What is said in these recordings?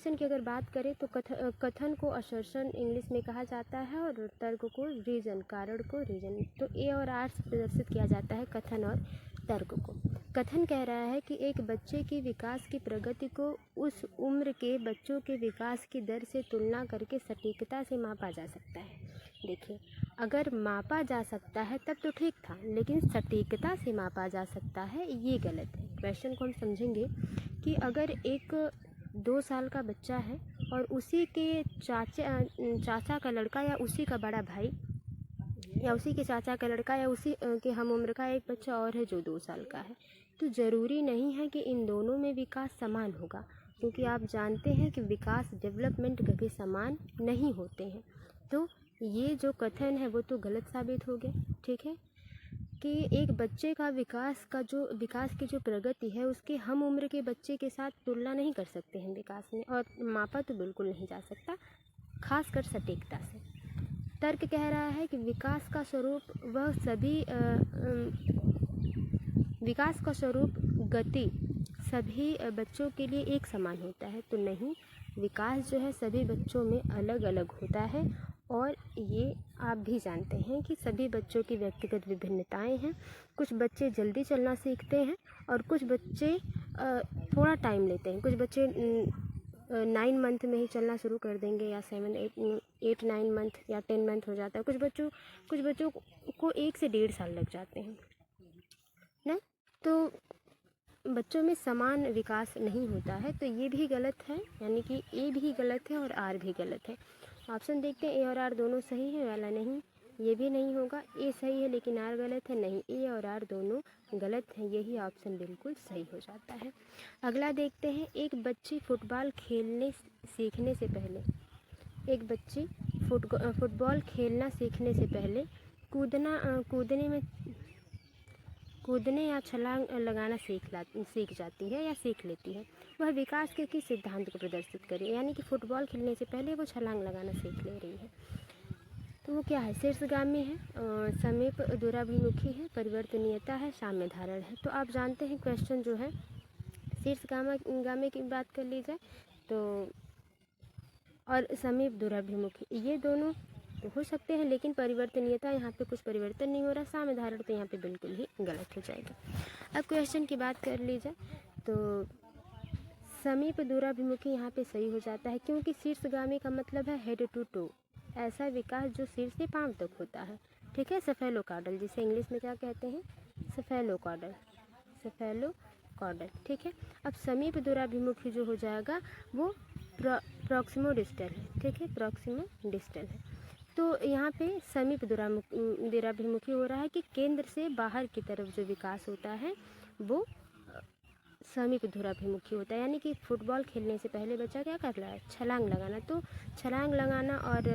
Question की अगर बात करें तो कथन को असर्शन इंग्लिश में कहा जाता है और तर्क को रीजन, कारण को रीजन। तो ए और आर से प्रदर्शित किया जाता है कथन और तर्क को। कथन कह रहा है कि एक बच्चे की विकास की प्रगति को उस उम्र के बच्चों के विकास की दर से तुलना करके सटीकता से मापा जा सकता है। देखिए, अगर मापा जा सकता है तब तो ठीक था, लेकिन सटीकता से मापा जा सकता है ये गलत है। क्वेश्चन को हम समझेंगे कि अगर एक 2 साल का बच्चा है और उसी के चाचा का लड़का या उसी का बड़ा भाई या उसी के चाचा का लड़का या उसी के हम उम्र का एक बच्चा और है जो 2 साल का है, तो ज़रूरी नहीं है कि इन दोनों में विकास समान होगा, क्योंकि आप जानते हैं कि विकास, डेवलपमेंट कभी समान नहीं होते हैं। तो ये जो कथन है वो तो गलत साबित हो गया। ठीक है, कि एक बच्चे का विकास की जो प्रगति है उसके हम उम्र के बच्चे के साथ तुलना नहीं कर सकते हैं विकास में, और मापा तो बिल्कुल नहीं जा सकता, खासकर सटीकता से। तर्क कह रहा है कि विकास का स्वरूप गति सभी बच्चों के लिए एक समान होता है। तो नहीं, विकास जो है सभी बच्चों में अलग अलग होता है, और ये आप भी जानते हैं कि सभी बच्चों की व्यक्तिगत विभिन्नताएं हैं। कुछ बच्चे जल्दी चलना सीखते हैं और कुछ बच्चे थोड़ा टाइम लेते हैं। कुछ बच्चे 9 मंथ में ही चलना शुरू कर देंगे, या 7, 8, 9 मंथ या 10 मंथ हो जाता है। कुछ बच्चों को 1 से 1.5 साल लग जाते हैं ना। तो बच्चों में समान विकास नहीं होता है, तो ये भी गलत है, यानी कि ए भी गलत है और आर भी गलत है। ऑप्शन देखते हैं, ए और आर दोनों सही है वाला नहीं, ये भी नहीं होगा। ए सही है लेकिन आर गलत है, नहीं, ए और आर दोनों गलत हैं, यही ऑप्शन बिल्कुल सही हो जाता है। अगला देखते हैं, एक बच्ची फुटबॉल खेलने सीखने से पहले फुटबॉल खेलना सीखने से पहले कूदने या छलांग लगाना सीख जाती है या सीख लेती है। वह विकास के किस सिद्धांत को प्रदर्शित करे, यानी कि फुटबॉल खेलने से पहले वो छलांग लगाना सीख ले रही है। तो वो क्या है, शीर्षगामी है, समीप दूराभिमुखी है, परिवर्तनीयता है, साम्य धारण है। तो आप जानते हैं क्वेश्चन जो है शीर्षगामी की बात कर ली जाए तो और समीप दूराभिमुखी, ये दोनों तो हो सकते हैं, लेकिन परिवर्तनीयता, यहाँ पे कुछ परिवर्तन नहीं हो रहा। साम्य धारण तो यहाँ पे बिल्कुल ही गलत हो जाएगा। अब क्वेश्चन की बात कर ली जाए तो समीप दूराभिमुखी यहाँ पे सही हो जाता है, क्योंकि शीर्षगामी का मतलब है हेड टू टो, ऐसा विकास जो सिर से पांव तक होता है। ठीक है, सेफेलोकॉर्डल, जिसे इंग्लिश में क्या कहते हैं, सेफेलोकॉर्डल। ठीक है, अब समीप दूराभिमुखी जो हो जाएगा वो प्रॉक्सिमो डिस्टल है। ठीक है, प्रॉक्सिमो डिस्टल है। तो यहाँ पे समीप दूराभिमुखी हो रहा है कि केंद्र से बाहर की तरफ जो विकास होता है वो समीप दूराभिमुखी होता है, यानी कि फुटबॉल खेलने से पहले बच्चा क्या कर रहा है, छलांग लगाना। तो छलांग लगाना और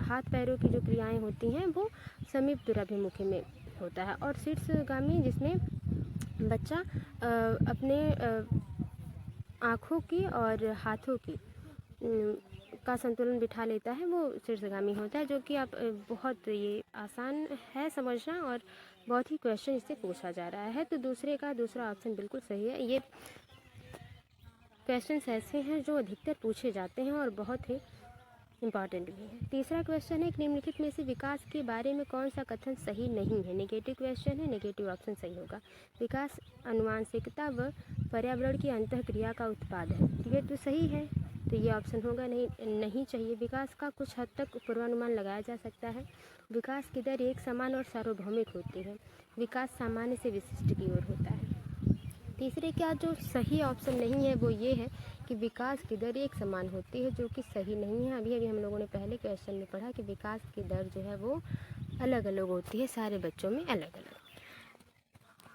हाथ पैरों की जो क्रियाएं होती हैं वो समीप दूराभिमुखी में होता है। और शीर्षगामी जिसमें बच्चा अपने आँखों की और हाथों की का संतुलन बिठा लेता है, वो शीर्षगामी होता है, जो कि आप बहुत ये आसान है समझना और बहुत ही क्वेश्चन इससे पूछा जा रहा है। तो दूसरा ऑप्शन बिल्कुल सही है। ये क्वेश्चंस ऐसे हैं जो अधिकतर पूछे जाते हैं और बहुत ही इम्पॉर्टेंट भी है। तीसरा क्वेश्चन है, निम्नलिखित में से विकास के बारे में कौन सा कथन सही नहीं है। नेगेटिव क्वेश्चन है, नेगेटिव ऑप्शन सही होगा। विकास आनुवंशिकता व पर्यावरण की अंतःक्रिया का उत्पाद है, ये तो सही है, तो ये ऑप्शन होगा नहीं चाहिए। विकास का कुछ हद तक पूर्वानुमान लगाया जा सकता है। विकास की दर एक समान और सार्वभौमिक होती है। विकास सामान्य से विशिष्ट की ओर होता है। तीसरे का जो सही ऑप्शन नहीं है वो ये है कि विकास की दर एक समान होती है, जो कि सही नहीं है। अभी हम लोगों ने पहले क्वेश्चन में पढ़ा कि विकास की दर जो है वो अलग अलग होती है, सारे बच्चों में अलग अलग।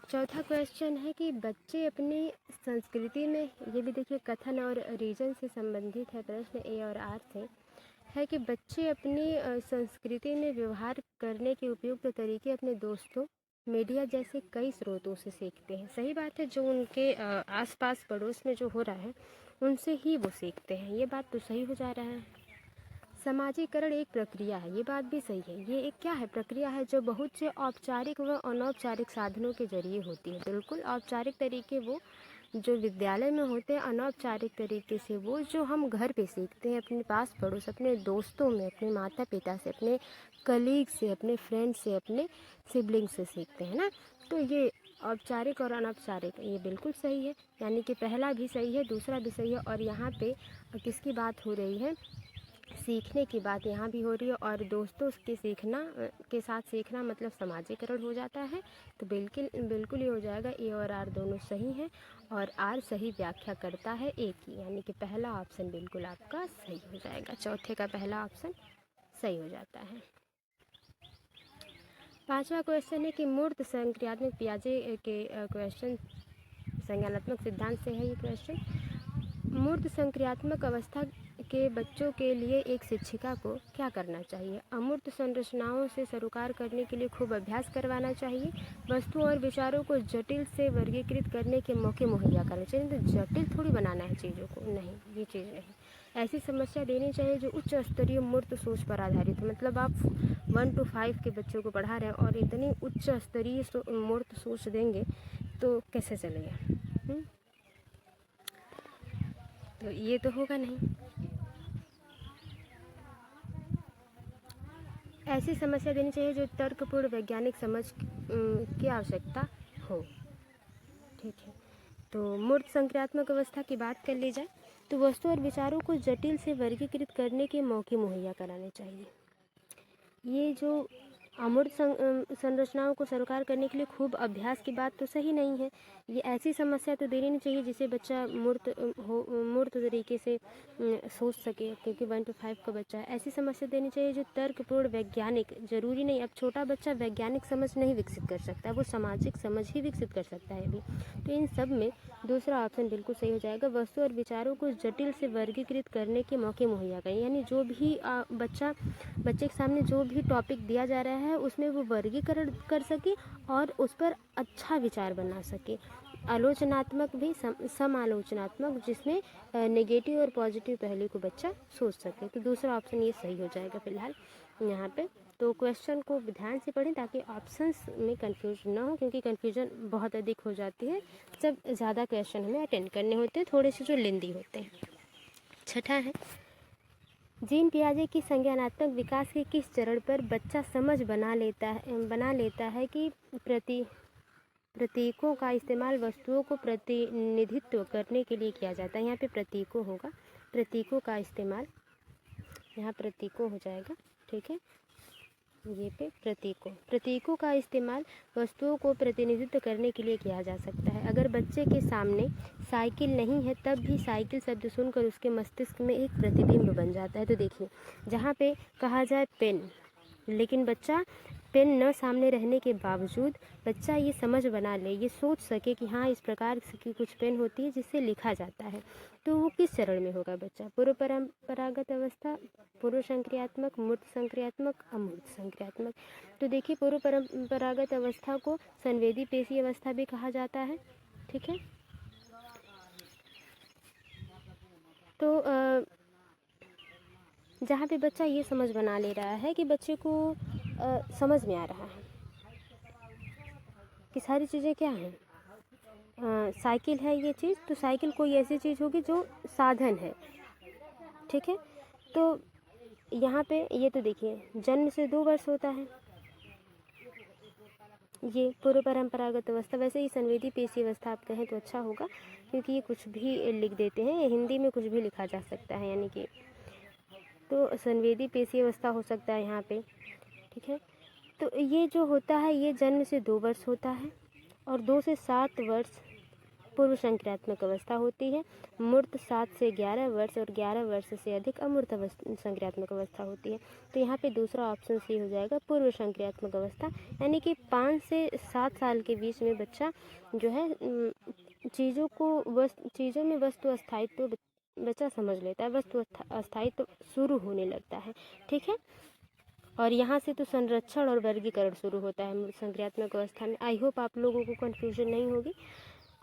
चौथा क्वेश्चन है कि बच्चे अपनी संस्कृति में, ये भी देखिए कथन और रीजन से संबंधित है प्रश्न, ए और आर से है कि बच्चे अपनी संस्कृति में व्यवहार करने के उपयुक्त तरीके अपने दोस्तों, मीडिया जैसे कई स्रोतों से सीखते हैं। सही बात है, जो उनके आसपास पड़ोस में जो हो रहा है उनसे ही वो सीखते हैं, ये बात तो सही हो जा रहा है। समाजीकरण एक प्रक्रिया है, ये बात भी सही है। ये एक क्या है, प्रक्रिया है जो बहुत से औपचारिक व अनौपचारिक साधनों के जरिए होती है। बिल्कुल औपचारिक तरीके वो जो विद्यालय में होते हैं अनौपचारिक तरीके से, वो जो हम घर पे सीखते हैं अपने पास पड़ोस, अपने दोस्तों में, अपने माता पिता से, अपने कलीग से, अपने फ्रेंड से, अपने सिबलिंग से सीखते हैं ना। तो ये औपचारिक और अनौपचारिक ये बिल्कुल सही है, यानी कि पहला भी सही है, दूसरा भी सही है। और यहाँ पे किसकी बात हो रही है, सीखने की बात यहाँ भी हो रही है। और दोस्तों के सीखना के साथ सीखना मतलब सामाजिकरण हो जाता है। तो बिल्कुल ही हो जाएगा, ए और आर दोनों सही हैं और आर सही व्याख्या करता है ए की, यानी कि पहला ऑप्शन बिल्कुल आपका सही हो जाएगा। चौथे का पहला ऑप्शन सही हो जाता है। पांचवा क्वेश्चन है कि मूर्त संक्रियात्मक पियाजे के क्वेश्चन संज्ञानात्मक सिद्धांत से है ये क्वेश्चन। मूर्त संक्रियात्मक अवस्था के बच्चों के लिए एक शिक्षिका को क्या करना चाहिए? अमूर्त संरचनाओं से सरोकार करने के लिए खूब अभ्यास करवाना चाहिए। वस्तुओं और विचारों को जटिल से वर्गीकृत करने के मौके मुहैया करने चाहिए। तो जटिल थोड़ी बनाना है चीज़ों को, नहीं, ये चीज़ नहीं। ऐसी समस्या देनी चाहिए जो उच्च स्तरीय मूर्त सोच पर आधारित है। मतलब आप 1 to 5 के बच्चों को पढ़ा रहे हैं और इतनी उच्च स्तरीय मूर्त सोच देंगे तो कैसे चलेगा? तो ये तो होगा नहीं। ऐसी समस्या देनी चाहिए जो तर्कपूर्ण वैज्ञानिक समझ की आवश्यकता हो। ठीक है, तो मूर्त संक्रियात्मक अवस्था की बात कर ली जाए तो वस्तु और विचारों को जटिल से वर्गीकृत करने के मौके मुहैया कराने चाहिए। ये जो अमूर्त संरचनाओं को सरोकार करने के लिए खूब अभ्यास की बात तो सही नहीं है। ये ऐसी समस्या तो देनी नहीं चाहिए जिसे बच्चा मूर्त तरीके से सोच सके, क्योंकि 1 to 5 का बच्चा है। ऐसी समस्या देनी चाहिए जो तर्कपूर्ण वैज्ञानिक, जरूरी नहीं, अब छोटा बच्चा वैज्ञानिक समझ नहीं विकसित कर सकता है, वो सामाजिक समझ ही विकसित कर सकता है अभी। तो इन सब में दूसरा ऑप्शन बिल्कुल सही हो जाएगा। वस्तु और विचारों को जटिल से वर्गीकृत करने के मौके मुहैया करें, यानी जो भी बच्चे के सामने जो भी टॉपिक दिया जा रहा है उसमें वो वर्गीकरण कर सके और उस पर अच्छा विचार बना सके। आलोचनात्मक भी समालोचनात्मक, जिसमें नेगेटिव और पॉजिटिव पहलू को बच्चा सोच सके। तो दूसरा ऑप्शन ये सही हो जाएगा फिलहाल यहाँ पे। तो क्वेश्चन को ध्यान से पढ़ें ताकि ऑप्शंस में कंफ्यूजन ना हो, क्योंकि कंफ्यूजन बहुत अधिक हो जाती है जब ज़्यादा क्वेश्चन हमें अटेंड करने होते हैं, थोड़े से जो लेंदी होते हैं। छठा है, जीन पियाजे की संज्ञानात्मक विकास के किस चरण पर बच्चा समझ बना लेता है कि प्रतीकों का इस्तेमाल वस्तुओं को प्रतिनिधित्व करने के लिए किया जाता है। यहाँ पे प्रतीकों होगा, प्रतीकों का इस्तेमाल, यहाँ प्रतीकों हो जाएगा। ठीक है, ये पे प्रतीकों का इस्तेमाल वस्तुओं को प्रतिनिधित्व करने के लिए किया जा सकता है। अगर बच्चे के सामने साइकिल नहीं है तब भी साइकिल शब्द सुनकर उसके मस्तिष्क में एक प्रतिबिंब बन जाता है। तो देखिए, जहाँ पे कहा जाए पेन, लेकिन बच्चा पेन न सामने रहने के बावजूद बच्चा ये समझ बना ले, ये सोच सके कि हाँ इस प्रकार की कुछ पेन होती है जिससे लिखा जाता है, तो वो किस चरण में होगा बच्चा? पूर्व परंपरागत अवस्था, पूर्व संक्रियात्मक, मूर्त संक्रियात्मक, अमूर्त संक्रियात्मक। तो देखिए, पूर्व परंपरागत अवस्था को संवेदी पेशी अवस्था भी कहा जाता है। ठीक है, तो जहाँ पे बच्चा ये समझ बना ले रहा है कि बच्चे को समझ में आ रहा है कि सारी चीज़ें क्या हैं, साइकिल है ये चीज़, तो साइकिल कोई ऐसी चीज़ होगी जो साधन है। ठीक है, तो यहाँ पे ये तो देखिए जन्म से 2 वर्ष होता है, ये पूर्व परंपरागत अवस्था। वैसे ही संवेदी पेशी अवस्था आप कहें तो अच्छा होगा, क्योंकि ये कुछ भी लिख देते हैं, हिंदी में कुछ भी लिखा जा सकता है, यानी कि तो संवेदी पेशी अवस्था हो सकता है यहाँ पे। ठीक है, तो ये जो होता है ये जन्म से 2 वर्ष होता है और 2 से 7 वर्ष पूर्व संक्रियात्मक अवस्था होती है। मूर्त 7 से 11 वर्ष और 11 वर्ष से अधिक अमूर्त संक्रियात्मक अवस्था होती है। तो यहाँ पे दूसरा ऑप्शन सही हो जाएगा, पूर्व संक्रियात्मक अवस्था, यानी कि 5 से 7 साल के बीच में बच्चा जो है चीज़ों में वस्तु अस्थायित्व बच्चा समझ लेता है, वस्तु अस्थायित्व शुरू होने लगता है। ठीक है, और यहाँ से तो संरक्षण और वर्गीकरण शुरू होता है संक्रियात्मक अवस्था में। आई होप आप लोगों को कन्फ्यूजन नहीं होगी।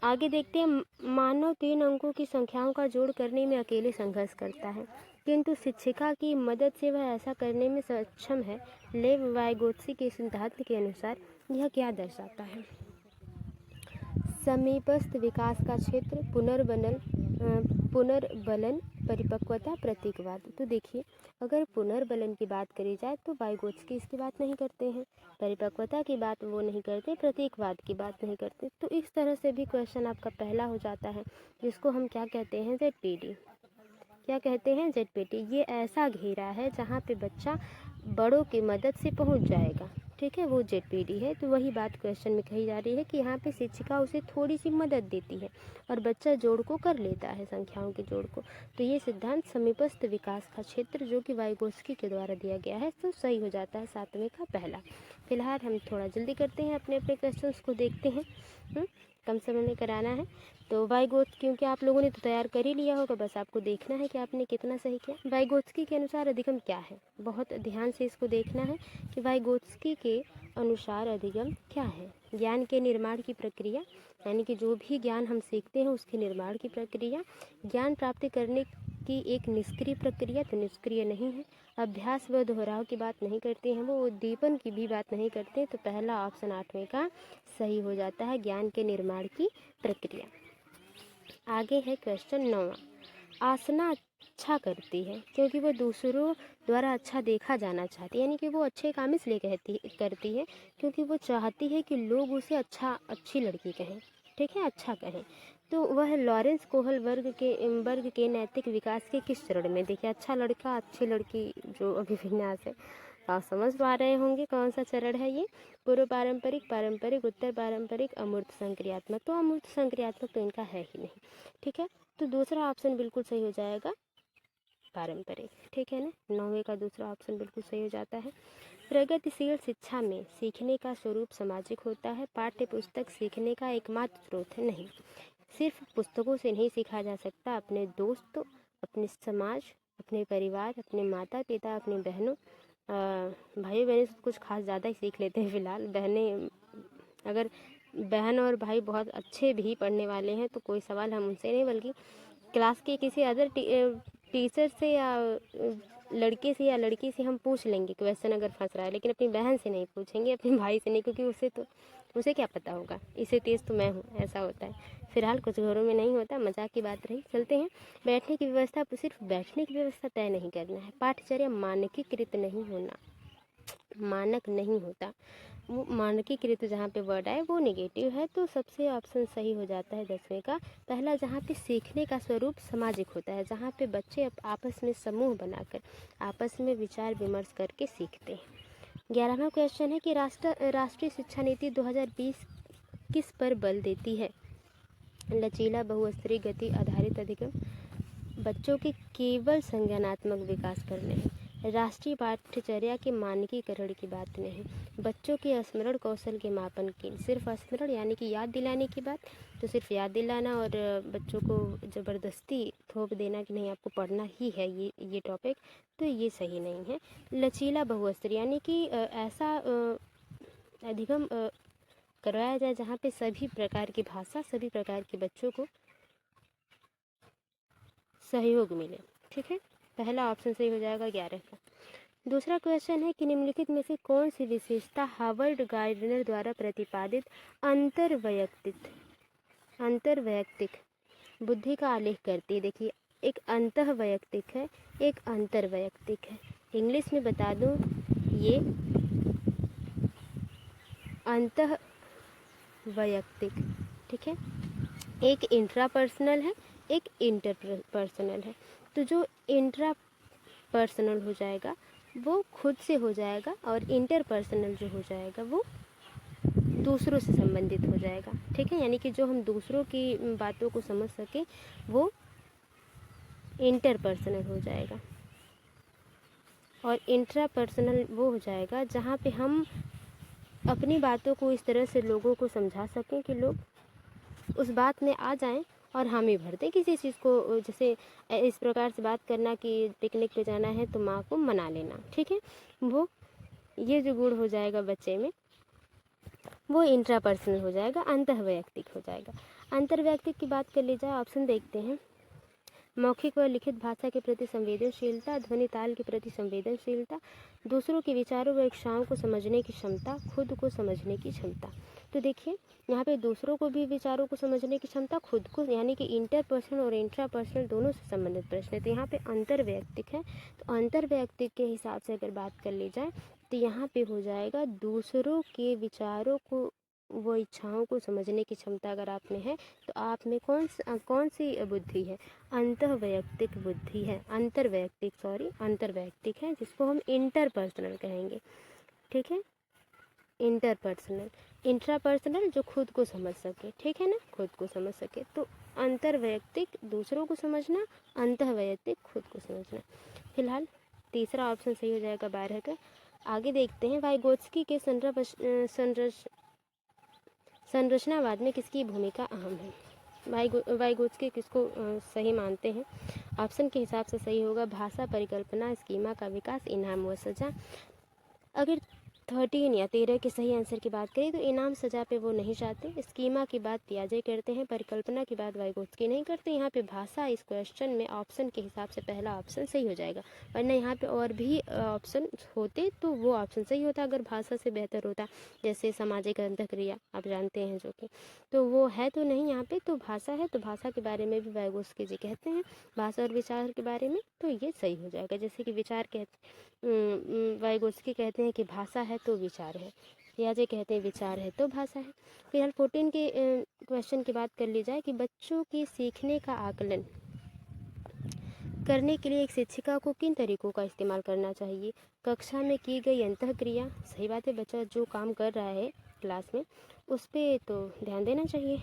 आगे देखते हैं, मानव 3 अंकों की संख्याओं का जोड़ करने में अकेले संघर्ष करता है, किंतु शिक्षिका की मदद से वह ऐसा करने में सक्षम है। लेव वाइगोत्स्की के सिद्धांत के अनुसार यह क्या दर्शाता है? समीपस्थ विकास का क्षेत्र, पुनर्बलन, परिपक्वता, प्रतीकवाद। तो देखिए, अगर पुनर्बलन की बात करी जाए तो वाइगोत्स्की इसकी बात नहीं करते हैं, परिपक्वता की बात वो नहीं करते, प्रतीकवाद की बात नहीं करते। तो इस तरह से भी क्वेश्चन आपका पहला हो जाता है, जिसको हम क्या कहते हैं, ZPD। क्या कहते हैं, ZPD। ये ऐसा घेरा है जहाँ पे बच्चा बड़ों की मदद से पहुँच जाएगा, ठीक है, वो ZPD है। तो वही बात क्वेश्चन में कही जा रही है कि यहाँ पे शिक्षिका उसे थोड़ी सी मदद देती है और बच्चा जोड़ को कर लेता है, संख्याओं के जोड़ को। तो ये सिद्धांत समीपस्थ विकास का क्षेत्र जो कि वाइगोत्स्की के द्वारा दिया गया है, तो सही हो जाता है 7वें का पहला। फिलहाल हम थोड़ा जल्दी करते हैं, अपने अपने क्वेश्चंस को देखते हैं, कम समय में कराना है। तो वाइगोत्स्की, क्योंकि आप लोगों ने तो तैयार कर ही लिया होगा, बस आपको देखना है कि आपने कितना सही किया। वाइगोत्स्की के अनुसार अधिगम क्या है, बहुत ध्यान से इसको देखना है कि वाइगोत्स्की के अनुसार अधिगम क्या है। ज्ञान के निर्माण की प्रक्रिया, यानी कि जो भी ज्ञान हम सीखते हैं उसके निर्माण की प्रक्रिया। ज्ञान प्राप्ति करने की एक निष्क्रिय प्रक्रिया, तो निष्क्रिय नहीं है। अभ्यास व दोहराव की बात नहीं करते हैं वो, उद्दीपन की भी बात नहीं करते। तो पहला ऑप्शन 8वें का सही हो जाता है, ज्ञान के निर्माण की प्रक्रिया। आगे है क्वेश्चन 9वां। आसना अच्छा करती है क्योंकि वो दूसरों द्वारा अच्छा देखा जाना चाहती है, यानी कि वो अच्छे काम इसलिए करती है क्योंकि वो चाहती है कि लोग उसे अच्छी लड़की कहें, ठीक है, अच्छा कहें। तो वह लॉरेंस कोहल वर्ग के नैतिक विकास के किस चरण में, देखिए, अच्छा लड़का अच्छी लड़की जो अभिविन्यास है, आप समझ पा रहे होंगे कौन सा चरण है ये। पूर्व पारंपरिक, पारंपरिक, उत्तर पारंपरिक, अमूर्त संक्रियात्मक। तो अमूर्त संक्रियात्मक तो इनका है ही नहीं, ठीक है। तो दूसरा ऑप्शन बिल्कुल सही हो जाएगा, पारंपरिक, ठीक है ना। 9वें का दूसरा ऑप्शन बिल्कुल सही हो जाता है। प्रगतिशील शिक्षा में सीखने का स्वरूप सामाजिक होता है। पाठ्य पुस्तक सीखने का एकमात्र स्रोत है नहीं, सिर्फ पुस्तकों से नहीं सीखा जा सकता। अपने दोस्तों, अपने समाज, अपने परिवार, अपने माता पिता, अपनी बहनों, भाई बहनों से कुछ खास ज़्यादा ही सीख लेते हैं। फिलहाल बहनें, अगर बहन और भाई बहुत अच्छे भी पढ़ने वाले हैं तो कोई सवाल हम उनसे नहीं, बल्कि क्लास के किसी अदर टीचर से या लड़के से या लड़की से हम पूछ लेंगे क्वेश्चन अगर फंस रहा है, लेकिन अपनी बहन से नहीं पूछेंगे, अपने भाई से नहीं, क्योंकि उसे क्या पता होगा, इसे तेज़ तो मैं हूँ, ऐसा होता है। फिलहाल कुछ घरों में नहीं होता, मजाक की बात रही, चलते हैं। बैठने की व्यवस्था, सिर्फ बैठने की व्यवस्था तय नहीं करना है। पाठचर्या मानकीकृत नहीं होना, मानक नहीं होता, वो मानकीकृत जहाँ पे वर्ड आए वो नेगेटिव है। तो सबसे ऑप्शन सही हो जाता है 10वें का पहला, जहाँ पे सीखने का स्वरूप सामाजिक होता है, जहाँ पे बच्चे आपस में समूह बनाकर आपस में विचार विमर्श करके सीखते हैं। 11वां क्वेश्चन है कि राष्ट्रीय शिक्षा नीति 2020 किस पर बल देती है। लचीला, बहुस्तरीय, गति आधारित अधिगम, बच्चों के केवल संज्ञानात्मक विकास करने में, राष्ट्रीय पाठ्यचर्या के मानकीकरण की बात नहीं, बच्चों के स्मरण कौशल के मापन की, सिर्फ स्मरण यानी कि याद दिलाने की बात, तो सिर्फ याद दिलाना और बच्चों को ज़बरदस्ती थोप देना कि नहीं आपको पढ़ना ही है ये टॉपिक, तो ये सही नहीं है। लचीला बहुस्तरीय यानी कि ऐसा अधिगम करवाया जाए जहाँ पे सभी प्रकार की भाषा, सभी प्रकार के बच्चों को सहयोग मिले, ठीक है। पहला ऑप्शन सही हो जाएगा 11 का। दूसरा क्वेश्चन है कि निम्नलिखित में से कौन सी विशेषता हार्वर्ड गार्डनर द्वारा प्रतिपादित अंतर्वैयक्तिक बुद्धि का आलेख करती है। देखिए, एक अंतःवैयक्तिक है, एक अंतर्वैयक्तिक है। इंग्लिश में बता दूं, ये अंतःवैयक्तिक, ठीक है, एक इंट्रापर्सनल है, एक इंटरपर्सनल है। तो जो इंट्रापर्सनल हो जाएगा वो खुद से हो जाएगा और इंटरपर्सनल जो हो जाएगा वो दूसरों से संबंधित हो जाएगा, ठीक है, यानी कि जो हम दूसरों की बातों को समझ सके वो इंटरपर्सनल हो जाएगा। और इंट्रापर्सनल वो हो जाएगा जहाँ पे हम अपनी बातों को इस तरह से लोगों को समझा सकें कि लोग उस बात में आ जाएं और हामी भर दें किसी चीज़ को। जैसे इस प्रकार से बात करना कि पिकनिक पे जाना है तो माँ को मना लेना, ठीक है, वो ये जो गुण हो जाएगा बच्चे में वो इंट्रापर्सनल हो जाएगा, अंतःवैयक्तिक हो जाएगा। अंतर्वैयक्तिक की बात कर ली जाए, ऑप्शन देखते हैं। मौखिक व लिखित भाषा के प्रति संवेदनशीलता, ध्वनि ताल के प्रति संवेदनशीलता, दूसरों के विचारों व इच्छाओं को समझने की क्षमता, खुद को समझने की क्षमता। तो देखिए यहाँ पे दूसरों को भी विचारों को समझने की क्षमता, खुद को यानी कि इंटरपर्सनल और इंट्रापर्सनल दोनों से संबंधित प्रश्न है। तो यहाँ पे अंतर्वैयक्तिक है, तो अंतर्वैयक्तिक के हिसाब से अगर बात कर ली जाए तो यहाँ पे हो जाएगा दूसरों के विचारों को वो इच्छाओं को समझने की क्षमता अगर आप में है तो आप में कौन सी बुद्धि है, अंतर्वैयक्तिक बुद्धि है, अंतर्वैयक्तिक है, जिसको हम इंटरपर्सनल कहेंगे। ठीक है, इंटरपर्सनल। इंट्रापर्सनल जो खुद को समझ सके, ठीक है ना, खुद को समझ सके। तो अंतर्वैयक्तिक दूसरों को समझना, अंतर्वैयक्तिक खुद को समझना। फिलहाल तीसरा ऑप्शन सही हो जाएगा 12 का। आगे देखते हैं वाइगोत्स्की के संरचनावाद में किसकी भूमिका अहम है। वाइगोत्स्की किसको सही मानते हैं? ऑप्शन के हिसाब से सही होगा भाषा, परिकल्पना, स्कीमा का विकास, इनाम व सजा। अगर 13 या 13 के सही आंसर की बात करें तो इनाम सजा पे वो नहीं चाहते, स्कीमा की बात पियाजे करते हैं, परिकल्पना की बात वाइगोत्स्की नहीं करते। यहाँ पे भाषा इस क्वेश्चन में ऑप्शन के हिसाब से पहला ऑप्शन सही हो जाएगा, वरना यहाँ पे और भी ऑप्शन होते तो वो ऑप्शन सही होता अगर भाषा से बेहतर होता, जैसे सामाजिक अंतःक्रिया आप जानते हैं जो कि, तो वो है तो नहीं यहाँ पे, तो भाषा है, तो भाषा के बारे में भी वाइगोत्स्की जी कहते हैं भाषा और विचार के बारे में, तो ये सही हो जाएगा। जैसे कि विचार वाइगोत्स्की कहते हैं कि भाषा है तो विचार है, पियाजे कहते हैं विचार है तो भाषा है। फिलहाल 14 के क्वेश्चन की बात कर ली जाए कि बच्चों के सीखने का आकलन करने के लिए एक शिक्षिका को किन तरीकों का इस्तेमाल करना चाहिए। कक्षा में की गई अंतःक्रिया, सही बात है, बच्चा जो काम कर रहा है क्लास में उस पर तो ध्यान देना चाहिए।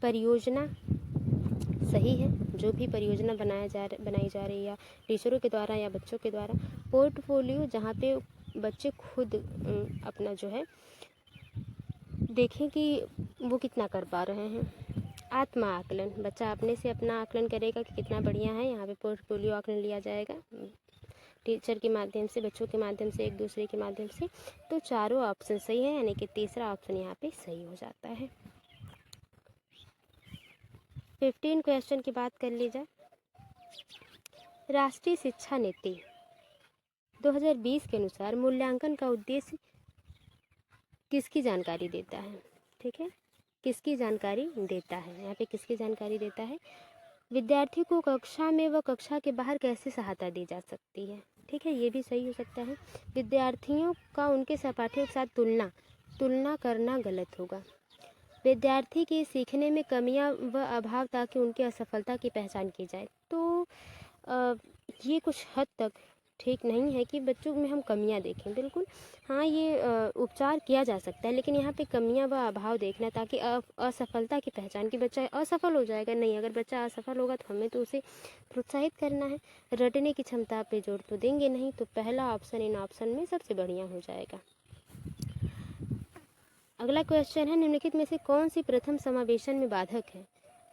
परियोजना, सही है, जो भी परियोजना बनाई जा रही है या टीचरों के द्वारा या बच्चों के द्वारा। पोर्टफोलियो, जहाँ पे बच्चे खुद अपना जो है देखें कि वो कितना कर पा रहे हैं। आत्मा आकलन, बच्चा अपने से अपना आकलन करेगा कि कितना बढ़िया है, यहाँ पे पोर्टफोलियो आकलन लिया जाएगा टीचर के माध्यम से, बच्चों के माध्यम से, एक दूसरे के माध्यम से। तो चारों ऑप्शन सही है, यानी कि तीसरा ऑप्शन यहाँ पे सही हो जाता है। 15 क्वेश्चन की बात कर ली जाए। राष्ट्रीय शिक्षा नीति 2020 के अनुसार मूल्यांकन का उद्देश्य किसकी जानकारी देता है। ठीक है, किसकी जानकारी देता है, यहाँ पे किसकी जानकारी देता है। विद्यार्थी को कक्षा में व कक्षा के बाहर कैसे सहायता दी जा सकती है। ठीक है, ये भी सही हो सकता है। विद्यार्थियों का उनके सहपाठियों के साथ तुलना करना गलत होगा। विद्यार्थी के सीखने में कमियां व अभाव ताकि उनकी असफलता की पहचान की जाए। तो ये कुछ हद तक ठीक नहीं है कि बच्चों में हम कमियां देखें, बिल्कुल हाँ, ये उपचार किया जा सकता है, लेकिन यहाँ पे कमियां व अभाव देखना ताकि असफलता की पहचान, कि बच्चा असफल हो जाएगा नहीं, अगर बच्चा असफल होगा तो हमें तो उसे प्रोत्साहित करना है। रटने की क्षमता पे जोर तो देंगे नहीं, तो पहला ऑप्शन इन ऑप्शन में सबसे बढ़िया हो जाएगा। अगला क्वेश्चन है, निम्नलिखित में से कौन सी प्रथम समावेशन में बाधक है,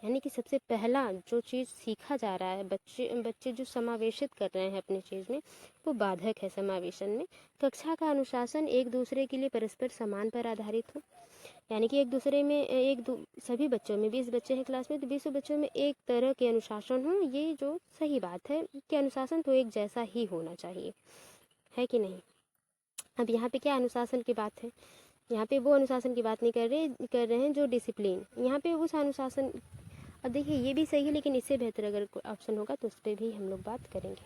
यानी कि सबसे पहला जो चीज़ सीखा जा रहा है, बच्चे जो समावेशित कर रहे हैं अपनी चीज़ में, वो बाधक है समावेशन में। कक्षा का अनुशासन एक दूसरे के लिए परस्पर समान पर आधारित हो, यानी कि एक दूसरे में सभी बच्चों में 20 बच्चे हैं क्लास में, तो 20 बच्चों में एक तरह के अनुशासन हो, ये जो सही बात है कि अनुशासन तो एक जैसा ही होना चाहिए, है कि नहीं। अब यहाँ पे क्या अनुशासन की बात है, यहाँ पे वो अनुशासन की बात नहीं कर रहे हैं जो डिसिप्लिन, यहाँ पे उस अनुशासन। अब देखिए ये भी सही है, लेकिन इससे बेहतर अगर कोई ऑप्शन होगा तो उस पर भी हम लोग बात करेंगे।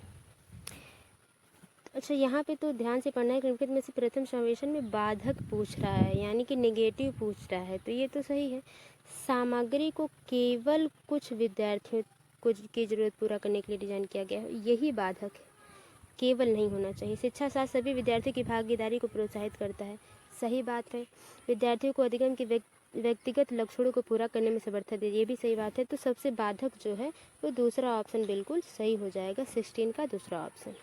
अच्छा, यहाँ पे तो ध्यान से पढ़ना है, निम्नलिखित में से प्रथम समावेशन में बाधक पूछ रहा है, यानी कि नेगेटिव पूछ रहा है, तो ये तो सही है। सामग्री को केवल कुछ विद्यार्थियों की जरूरत पूरा करने के लिए डिजाइन किया गया है, यही बाधक है, केवल नहीं होना चाहिए। शिक्षा शास्त्र सभी विद्यार्थियों की भागीदारी को प्रोत्साहित करता है, सही बात है। विद्यार्थियों को अधिगम के व्यक्तिगत लक्षणों को पूरा करने में समर्थन दे, ये भी सही बात है। तो सबसे बाधक जो है वो दूसरा ऑप्शन बिल्कुल सही हो जाएगा, 16 का दूसरा ऑप्शन।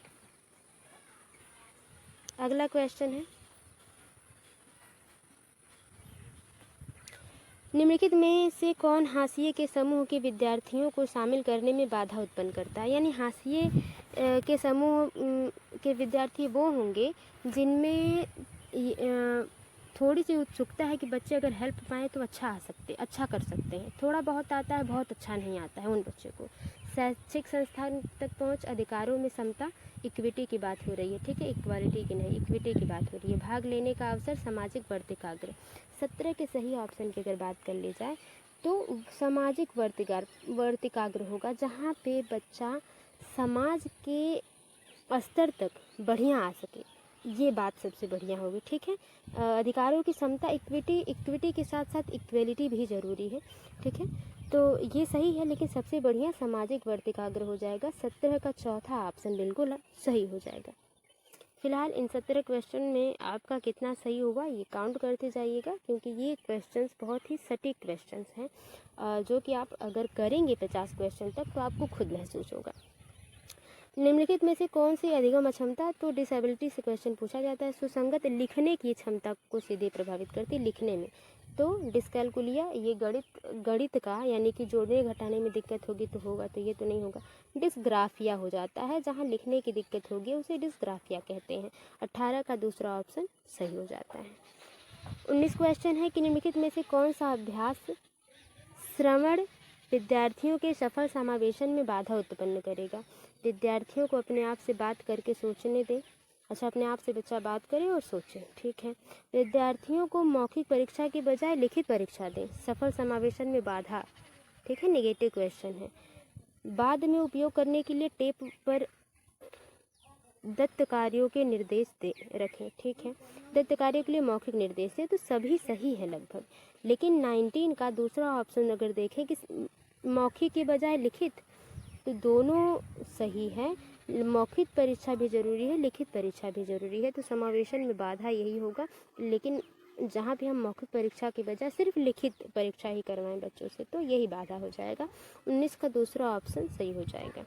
अगला क्वेश्चन है, निम्नलिखित में से कौन हाशिए के समूह के विद्यार्थियों को शामिल करने में बाधा उत्पन्न करता है, यानी हाशिए के समूह के विद्यार्थी वो होंगे जिनमें थोड़ी सी उत्सुकता है कि बच्चे अगर हेल्प पाएँ तो अच्छा कर सकते हैं, थोड़ा बहुत आता है, बहुत अच्छा नहीं आता है उन बच्चे को। शैक्षिक संस्थान तक पहुंच, अधिकारों में समता, इक्विटी की बात हो रही है, ठीक है, इक्वालिटी की नहीं, इक्विटी की बात हो रही है। भाग लेने का अवसर, सामाजिक वर्तिकाग्र। 17 के सही ऑप्शन की अगर बात कर ली जाए तो सामाजिक वर्तिकाग्र होगा, जहाँ पे बच्चा समाज के स्तर तक बढ़िया आ सके, ये बात सबसे बढ़िया होगी, ठीक है। अधिकारों की समता, इक्विटी के साथ साथ इक्वेलिटी भी ज़रूरी है, ठीक है। तो ये सही है, लेकिन सबसे बढ़िया सामाजिक वर्तिकाग्र हो जाएगा। 17 का चौथा ऑप्शन बिल्कुल सही हो जाएगा। फिलहाल इन 17 क्वेश्चन में आपका कितना सही होगा ये काउंट करते जाइएगा, क्योंकि ये क्वेश्चंस बहुत ही सटीक क्वेश्चंस हैं, जो कि आप अगर करेंगे 50 क्वेश्चन तक तो आपको खुद महसूस होगा। निम्नलिखित में से कौन सी अधिगम अक्षमता, तो डिसेबिलिटी से क्वेश्चन पूछा जाता है। सुसंगत लिखने की क्षमता को सीधे प्रभावित करती है लिखने में, तो डिस्कैलकुलिया, ये गणित का यानी कि जोड़ने घटाने में दिक्कत होगी तो होगा, तो ये तो नहीं होगा। डिस्ग्राफिया हो जाता है, जहाँ लिखने की दिक्कत होगी उसे डिस्ग्राफिया कहते हैं। 18 का दूसरा ऑप्शन सही हो जाता है। 19 क्वेश्चन है कि निम्नलिखित में से कौन सा अभ्यास श्रवण विद्यार्थियों के सफल समावेशन में बाधा उत्पन्न करेगा। विद्यार्थियों को अपने आप से बात करके सोचने दें। अच्छा, अपने आप से बच्चा बात करे और सोचे, ठीक है। विद्यार्थियों को मौखिक परीक्षा की बजाय लिखित परीक्षा दें, सफल समावेशन में बाधा, ठीक है, नेगेटिव क्वेश्चन है। बाद में उपयोग करने के लिए टेप पर दत्त कार्यों के निर्देश दे रखें, ठीक है। दत्त कार्यों के लिए मौखिक निर्देश है, तो सभी सही है लगभग। लेकिन 19 का दूसरा ऑप्शन अगर देखें कि मौखिक के बजाय लिखित, तो दोनों सही है। मौखिक परीक्षा भी जरूरी है, लिखित परीक्षा भी जरूरी है, तो समावेशन में बाधा यही होगा। लेकिन जहाँ पे हम मौखिक परीक्षा के बजाय सिर्फ लिखित परीक्षा ही करवाएं बच्चों से, तो यही बाधा हो जाएगा। 19 का दूसरा ऑप्शन सही हो जाएगा।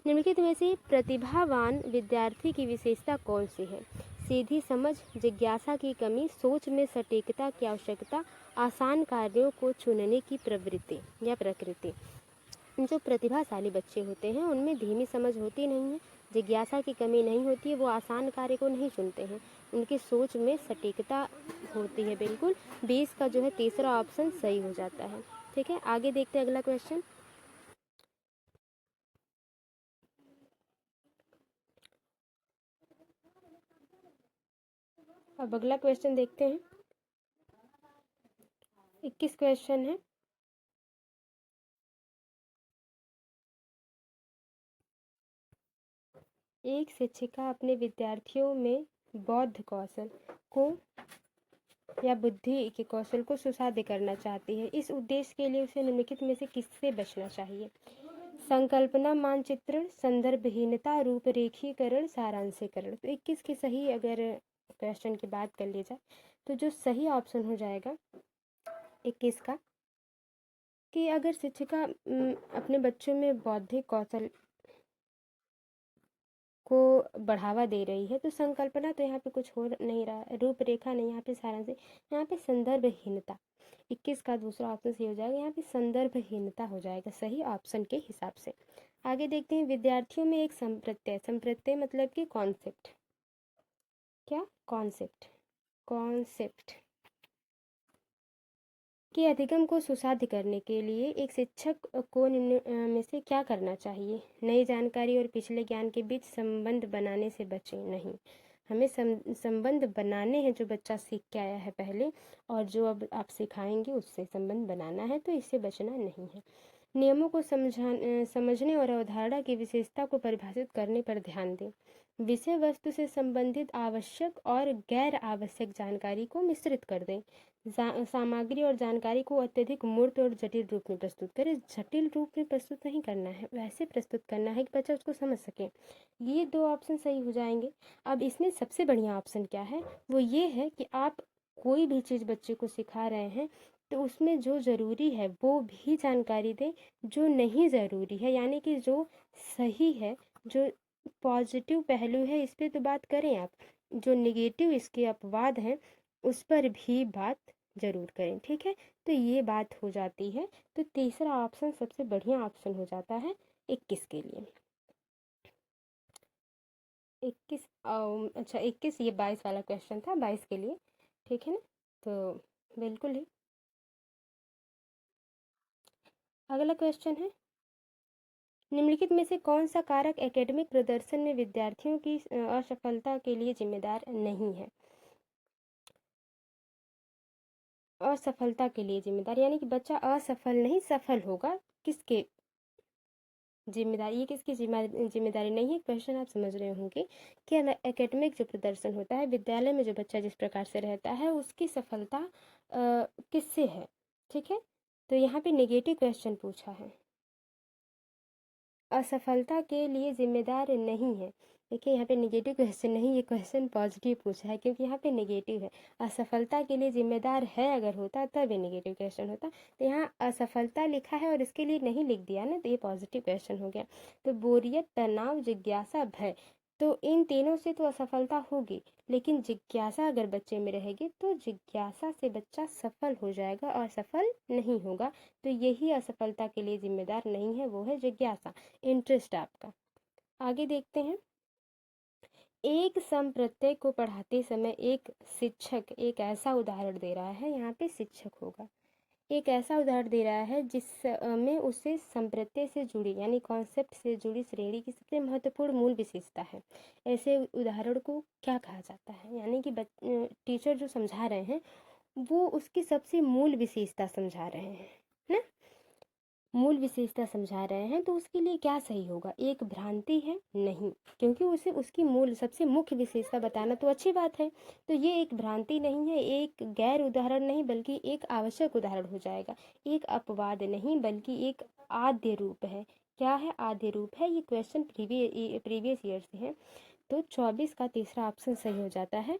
निम्नलिखित में से प्रतिभावान विद्यार्थी की विशेषता कौन सी है। सीधी समझ, जिज्ञासा की कमी, सोच में सटीकता की आवश्यकता, आसान कार्यों को चुनने की प्रवृत्ति या प्रकृति। जो प्रतिभाशाली बच्चे होते हैं उनमें धीमी समझ होती नहीं है, जिज्ञासा की कमी नहीं होती है, वो आसान कार्य को नहीं चुनते हैं, उनकी सोच में सटीकता होती है बिल्कुल। 20 का जो है तीसरा ऑप्शन सही हो जाता है, ठीक है। आगे देखते हैं अगला क्वेश्चन। अब अगला क्वेश्चन देखते हैं। 21 क्वेश्चन है। एक शिक्षिका अपने विद्यार्थियों में बौद्ध कौशल को या बुद्धि के कौशल को सुसाध्य करना चाहती है। इस उद्देश्य के लिए उसे निम्नलिखित में से किससे बचना चाहिए। संकल्पना मानचित्रण, संदर्भहीनता, रूपरेखीकरण, सारांशीकरण। तो 21 की सही अगर क्वेश्चन की बात कर ली जाए तो जो सही ऑप्शन हो जाएगा 21 का, कि अगर शिक्षिका अपने बच्चों में बौद्धिक कौशल को बढ़ावा दे रही है, तो संकल्पना तो यहाँ पे कुछ हो नहीं रहा है, रूपरेखा नहीं, यहाँ पे सारांश, यहाँ पे संदर्भहीनता। 21 का दूसरा ऑप्शन सही हो जाएगा, यहाँ पे संदर्भहीनता हो जाएगा सही ऑप्शन के हिसाब से। आगे देखते हैं। विद्यार्थियों में एक संप्रत्यय मतलब कि कॉन्सेप्ट, क्या कॉन्सेप्ट के अधिगम को सुसाध्य करने के लिए एक शिक्षक को निम्न में से क्या करना चाहिए। नई जानकारी और पिछले ज्ञान के बीच संबंध बनाने से बचें। नहीं, हमें संबंध बनाने हैं, जो बच्चा सीख के आया है पहले और जो अब आप सिखाएंगे उससे संबंध बनाना है, तो इससे बचना नहीं है। नियमों को समझने और अवधारणा की विशेषता को परिभाषित करने पर ध्यान दें। विषय वस्तु से संबंधित आवश्यक और गैर आवश्यक जानकारी को मिश्रित कर दें। सामग्री और जानकारी को अत्यधिक मूर्त और जटिल रूप में प्रस्तुत करें। जटिल रूप में प्रस्तुत नहीं करना है, वैसे प्रस्तुत करना है कि बच्चा उसको समझ सके। ये दो ऑप्शन सही हो जाएंगे। अब इसमें सबसे बढ़िया ऑप्शन क्या है, वो ये है कि आप कोई भी चीज़ बच्चे को सिखा रहे हैं तो उसमें जो ज़रूरी है वो भी जानकारी दें, जो नहीं ज़रूरी है यानी कि जो सही है, जो पॉजिटिव पहलू है इस पर तो बात करें आप, जो नेगेटिव इसके अपवाद हैं उस पर भी बात ज़रूर करें, ठीक है। तो ये बात हो जाती है, तो तीसरा ऑप्शन सबसे बढ़िया ऑप्शन हो जाता है 21 के लिए। 21 अच्छा 21, ये 22 वाला क्वेश्चन था, 22 के लिए, ठीक है ना। तो बिल्कुल ही अगला क्वेश्चन है। निम्नलिखित में से कौन सा कारक एकेडमिक प्रदर्शन में विद्यार्थियों की असफलता के लिए जिम्मेदार नहीं है? असफलता के लिए जिम्मेदार यानी कि बच्चा असफल नहीं सफल होगा, किसके जिम्मेदारी, ये किसकी जिम्मेदारी नहीं है? क्वेश्चन आप समझ रहे होंगे कि एकेडमिक जो प्रदर्शन होता है विद्यालय में, जो बच्चा जिस प्रकार से रहता है उसकी सफलता किससे है, ठीक है। तो यहाँ पे नेगेटिव क्वेश्चन पूछा है, असफलता के लिए जिम्मेदार नहीं है। देखिए यहाँ पे नेगेटिव क्वेश्चन नहीं, ये क्वेश्चन पॉजिटिव पूछा है क्योंकि यहाँ पे नेगेटिव है। असफलता के लिए जिम्मेदार है अगर होता तब ये नेगेटिव क्वेश्चन होता, तो यहाँ असफलता लिखा है और इसके लिए नहीं लिख दिया ना, तो ये पॉजिटिव क्वेश्चन हो गया। तो बोरियत, तनाव, जिज्ञासा, भय, तो इन तीनों से तो असफलता होगी, लेकिन जिज्ञासा अगर बच्चे में रहेगी तो जिज्ञासा से बच्चा सफल हो जाएगा और सफल नहीं होगा। तो यही असफलता के लिए जिम्मेदार नहीं है, वो है जिज्ञासा, इंटरेस्ट आपका। आगे देखते हैं। एक सम प्रत्यय को पढ़ाते समय एक शिक्षक एक ऐसा उदाहरण दे रहा है, यहाँ पे शिक्षक होगा, एक ऐसा उदाहरण दे रहा है जिसमें उसे संप्रत्यय से जुड़ी यानी कॉन्सेप्ट से जुड़ी श्रेणी की सबसे महत्वपूर्ण मूल विशेषता है। ऐसे उदाहरण को क्या कहा जाता है? यानी कि टीचर जो समझा रहे हैं वो उसकी सबसे मूल विशेषता समझा रहे हैं ना, मूल विशेषता समझा रहे हैं, तो उसके लिए क्या सही होगा? एक भ्रांति है? नहीं, क्योंकि उसे उसकी मूल सबसे मुख्य विशेषता बताना तो अच्छी बात है, तो ये एक भ्रांति नहीं है, एक गैर उदाहरण नहीं बल्कि एक आवश्यक उदाहरण हो जाएगा। एक अपवाद नहीं बल्कि एक आद्य रूप है। क्या है? आद्य रूप है। ये क्वेश्चन प्रीवियस ईयर से है, तो 24 का तीसरा ऑप्शन सही हो जाता है।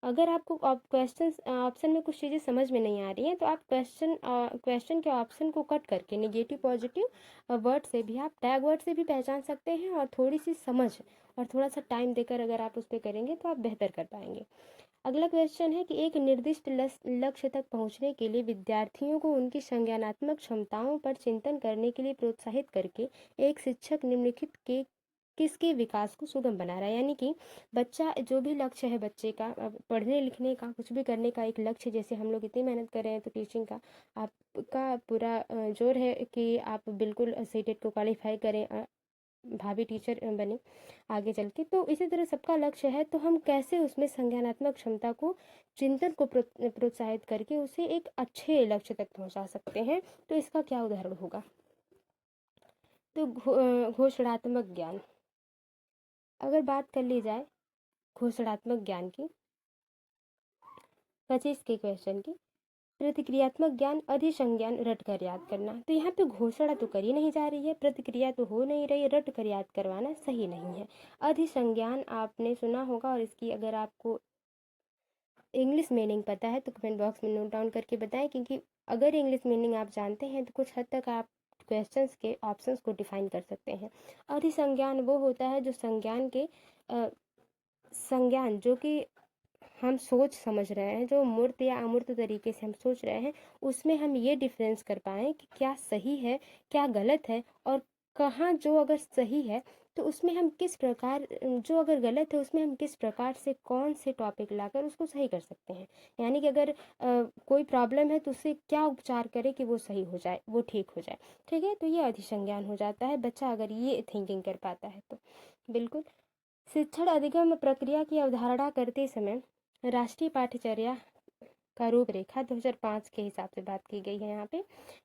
अगर आपको क्वेश्चन ऑप्शन में कुछ चीज़ें समझ में नहीं आ रही हैं तो आप क्वेश्चन के ऑप्शन को कट करके नेगेटिव पॉजिटिव वर्ड से भी, आप टैग वर्ड से भी पहचान सकते हैं, और थोड़ी सी समझ और थोड़ा सा टाइम देकर अगर आप उस पर करेंगे तो आप बेहतर कर पाएंगे। अगला क्वेश्चन है कि एक निर्दिष्ट लक्ष्य तक पहुंचने के लिए विद्यार्थियों को उनकी संज्ञानात्मक क्षमताओं पर चिंतन करने के लिए प्रोत्साहित करके एक शिक्षक निम्नलिखित के किसके विकास को सुगम बना रहा है? यानी कि बच्चा जो भी लक्ष्य है बच्चे का, अब पढ़ने लिखने का कुछ भी करने का एक लक्ष्य, जैसे हम लोग इतनी मेहनत कर रहे हैं तो टीचिंग का आपका पूरा जोर है कि आप बिल्कुल सीटेट को क्वालिफाई करें, भावी टीचर बने आगे चल के, तो इसी तरह सबका लक्ष्य है, तो हम कैसे उसमें संज्ञानात्मक क्षमता को, चिंतन को प्रोत्साहित करके उसे एक अच्छे लक्ष्य तक पहुंचा सकते हैं? तो इसका क्या उदाहरण होगा? तो घोषणात्मक ज्ञान, अगर बात कर ली जाए घोषणात्मक ज्ञान की, 25 के क्वेश्चन की, प्रतिक्रियात्मक ज्ञान, अधिसंज्ञान, रट कर याद करना, तो यहाँ पे घोषणा तो करी नहीं जा रही है, प्रतिक्रिया तो हो नहीं रही, रट कर याद करवाना सही नहीं है। अधिसंज्ञान आपने सुना होगा, और इसकी अगर आपको इंग्लिश मीनिंग पता है तो कमेंट बॉक्स में नोट डाउन करके बताएं, क्योंकि अगर इंग्लिश मीनिंग आप जानते हैं तो कुछ हद तक आप क्वेश्चंस के ऑप्शंस को डिफाइन कर सकते हैं। अधिसंज्ञान वो होता है जो संज्ञान के संज्ञान जो कि हम सोच समझ रहे हैं, जो मूर्त या अमूर्त तरीके से हम सोच रहे हैं, उसमें हम ये डिफरेंस कर पाएँ कि क्या सही है क्या गलत है, और कहाँ जो अगर सही है तो उसमें हम किस प्रकार, जो अगर गलत है उसमें हम किस प्रकार से कौन से टॉपिक लाकर उसको सही कर सकते हैं। यानी कि अगर कोई प्रॉब्लम है तो उससे क्या उपचार करें कि वो सही हो जाए, वो ठीक हो जाए, ठीक है। तो ये अधिसंज्ञान हो जाता है, बच्चा अगर ये थिंकिंग कर पाता है तो। बिल्कुल। शिक्षण अधिगम प्रक्रिया की अवधारणा करते समय राष्ट्रीय पाठ्यचर्या का रूपरेखा 2005 के हिसाब से बात की गई है यहाँ पे,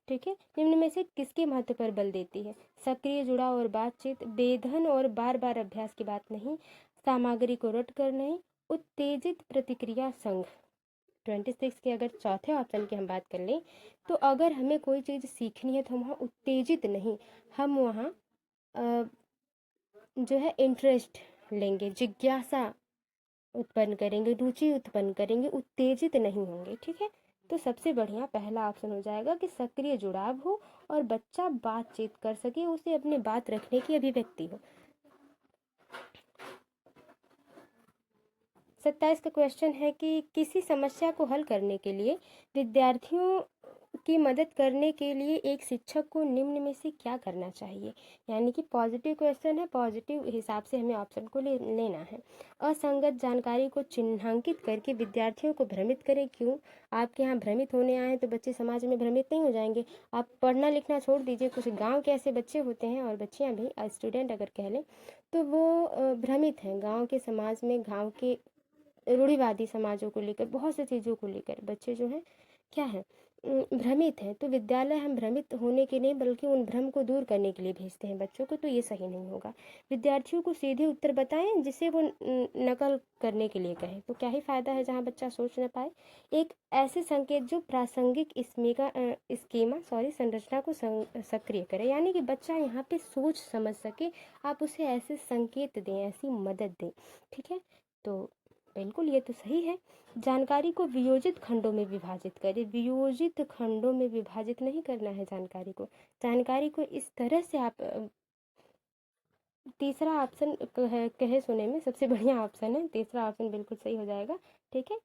ठीक है। निम्न में से किसके महत्व पर बल देती है? सक्रिय जुड़ाव और बातचीत, बेधन और बार बार अभ्यास की बात नहीं, सामग्री को रट कर नहीं, उत्तेजित प्रतिक्रिया संघ। 26 के अगर चौथे ऑप्शन की हम बात कर लें तो अगर हमें कोई चीज़ सीखनी है तो हम वहाँ उत्तेजित नहीं, हम वहाँ जो है इंटरेस्ट लेंगे, जिज्ञासा उत्पन्न करेंगे, रुचि उत्पन्न करेंगे, उत्तेजित नहीं होंगे, ठीक है। तो सबसे बढ़िया पहला ऑप्शन हो जाएगा कि सक्रिय जुड़ाव हो और बच्चा बातचीत कर सके, उसे अपनी बात रखने की अभिव्यक्ति हो। 27 का क्वेश्चन है कि किसी समस्या को हल करने के लिए विद्यार्थियों की मदद करने के लिए एक शिक्षक को निम्न में से क्या करना चाहिए? यानी कि पॉजिटिव क्वेश्चन है, पॉजिटिव हिसाब से हमें ऑप्शन को लेना है। असंगत जानकारी को चिन्हांकित करके विद्यार्थियों को भ्रमित करें। क्यों? आपके यहाँ भ्रमित होने आए तो बच्चे समाज में भ्रमित नहीं हो जाएंगे। आप पढ़ना लिखना छोड़ दीजिए, कुछ गाँव के ऐसे बच्चे होते हैं और बच्चियाँ भी, स्टूडेंट अगर कह लें तो वो भ्रमित हैं गाँव के समाज में, गाँव के रूढ़िवादी समाजों को लेकर, बहुत सी चीज़ों को लेकर बच्चे जो हैं क्या है, भ्रमित हैं। तो विद्यालय हम भ्रमित होने के नहीं बल्कि उन भ्रम को दूर करने के लिए भेजते हैं बच्चों को, तो ये सही नहीं होगा। विद्यार्थियों को सीधे उत्तर बताएं जिसे वो नकल करने के लिए कहें, तो क्या ही फायदा है जहाँ बच्चा सोच न पाए। एक ऐसे संकेत जो प्रासंगिक स्कीमा संरचना को सक्रिय करे, यानी कि बच्चा यहाँ पे सोच समझ सके, आप उसे ऐसे संकेत दें, ऐसी मदद दें। ठीक है, तो बिल्कुल ये तो सही है। जानकारी को वियोजित खंडों में विभाजित करें। वियोजित खंडों में विभाजित नहीं करना है जानकारी को। जानकारी को इस तरह से आप तीसरा ऑप्शन कहे सुने में सबसे बढ़िया ऑप्शन है, तीसरा ऑप्शन बिल्कुल सही हो जाएगा। ठीक है,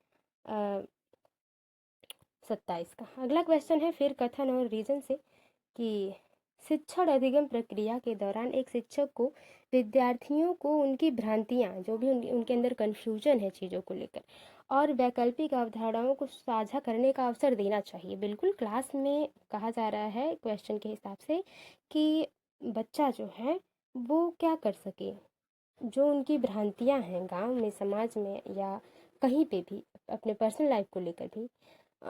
27 का अगला क्वेश्चन है फिर कथन और रीजन से कि शिक्षण अधिगम प्रक्रिया के दौरान एक शिक्षक को विद्यार्थियों को उनकी भ्रांतियाँ, जो भी उनके अंदर कन्फ्यूजन है चीज़ों को लेकर, और वैकल्पिक अवधारणाओं को साझा करने का अवसर देना चाहिए। बिल्कुल क्लास में कहा जा रहा है क्वेश्चन के हिसाब से कि बच्चा जो है वो क्या कर सके, जो उनकी भ्रांतियाँ हैं गांव में, समाज में, या कहीं पे भी अपने पर्सनल लाइफ को लेकर भी,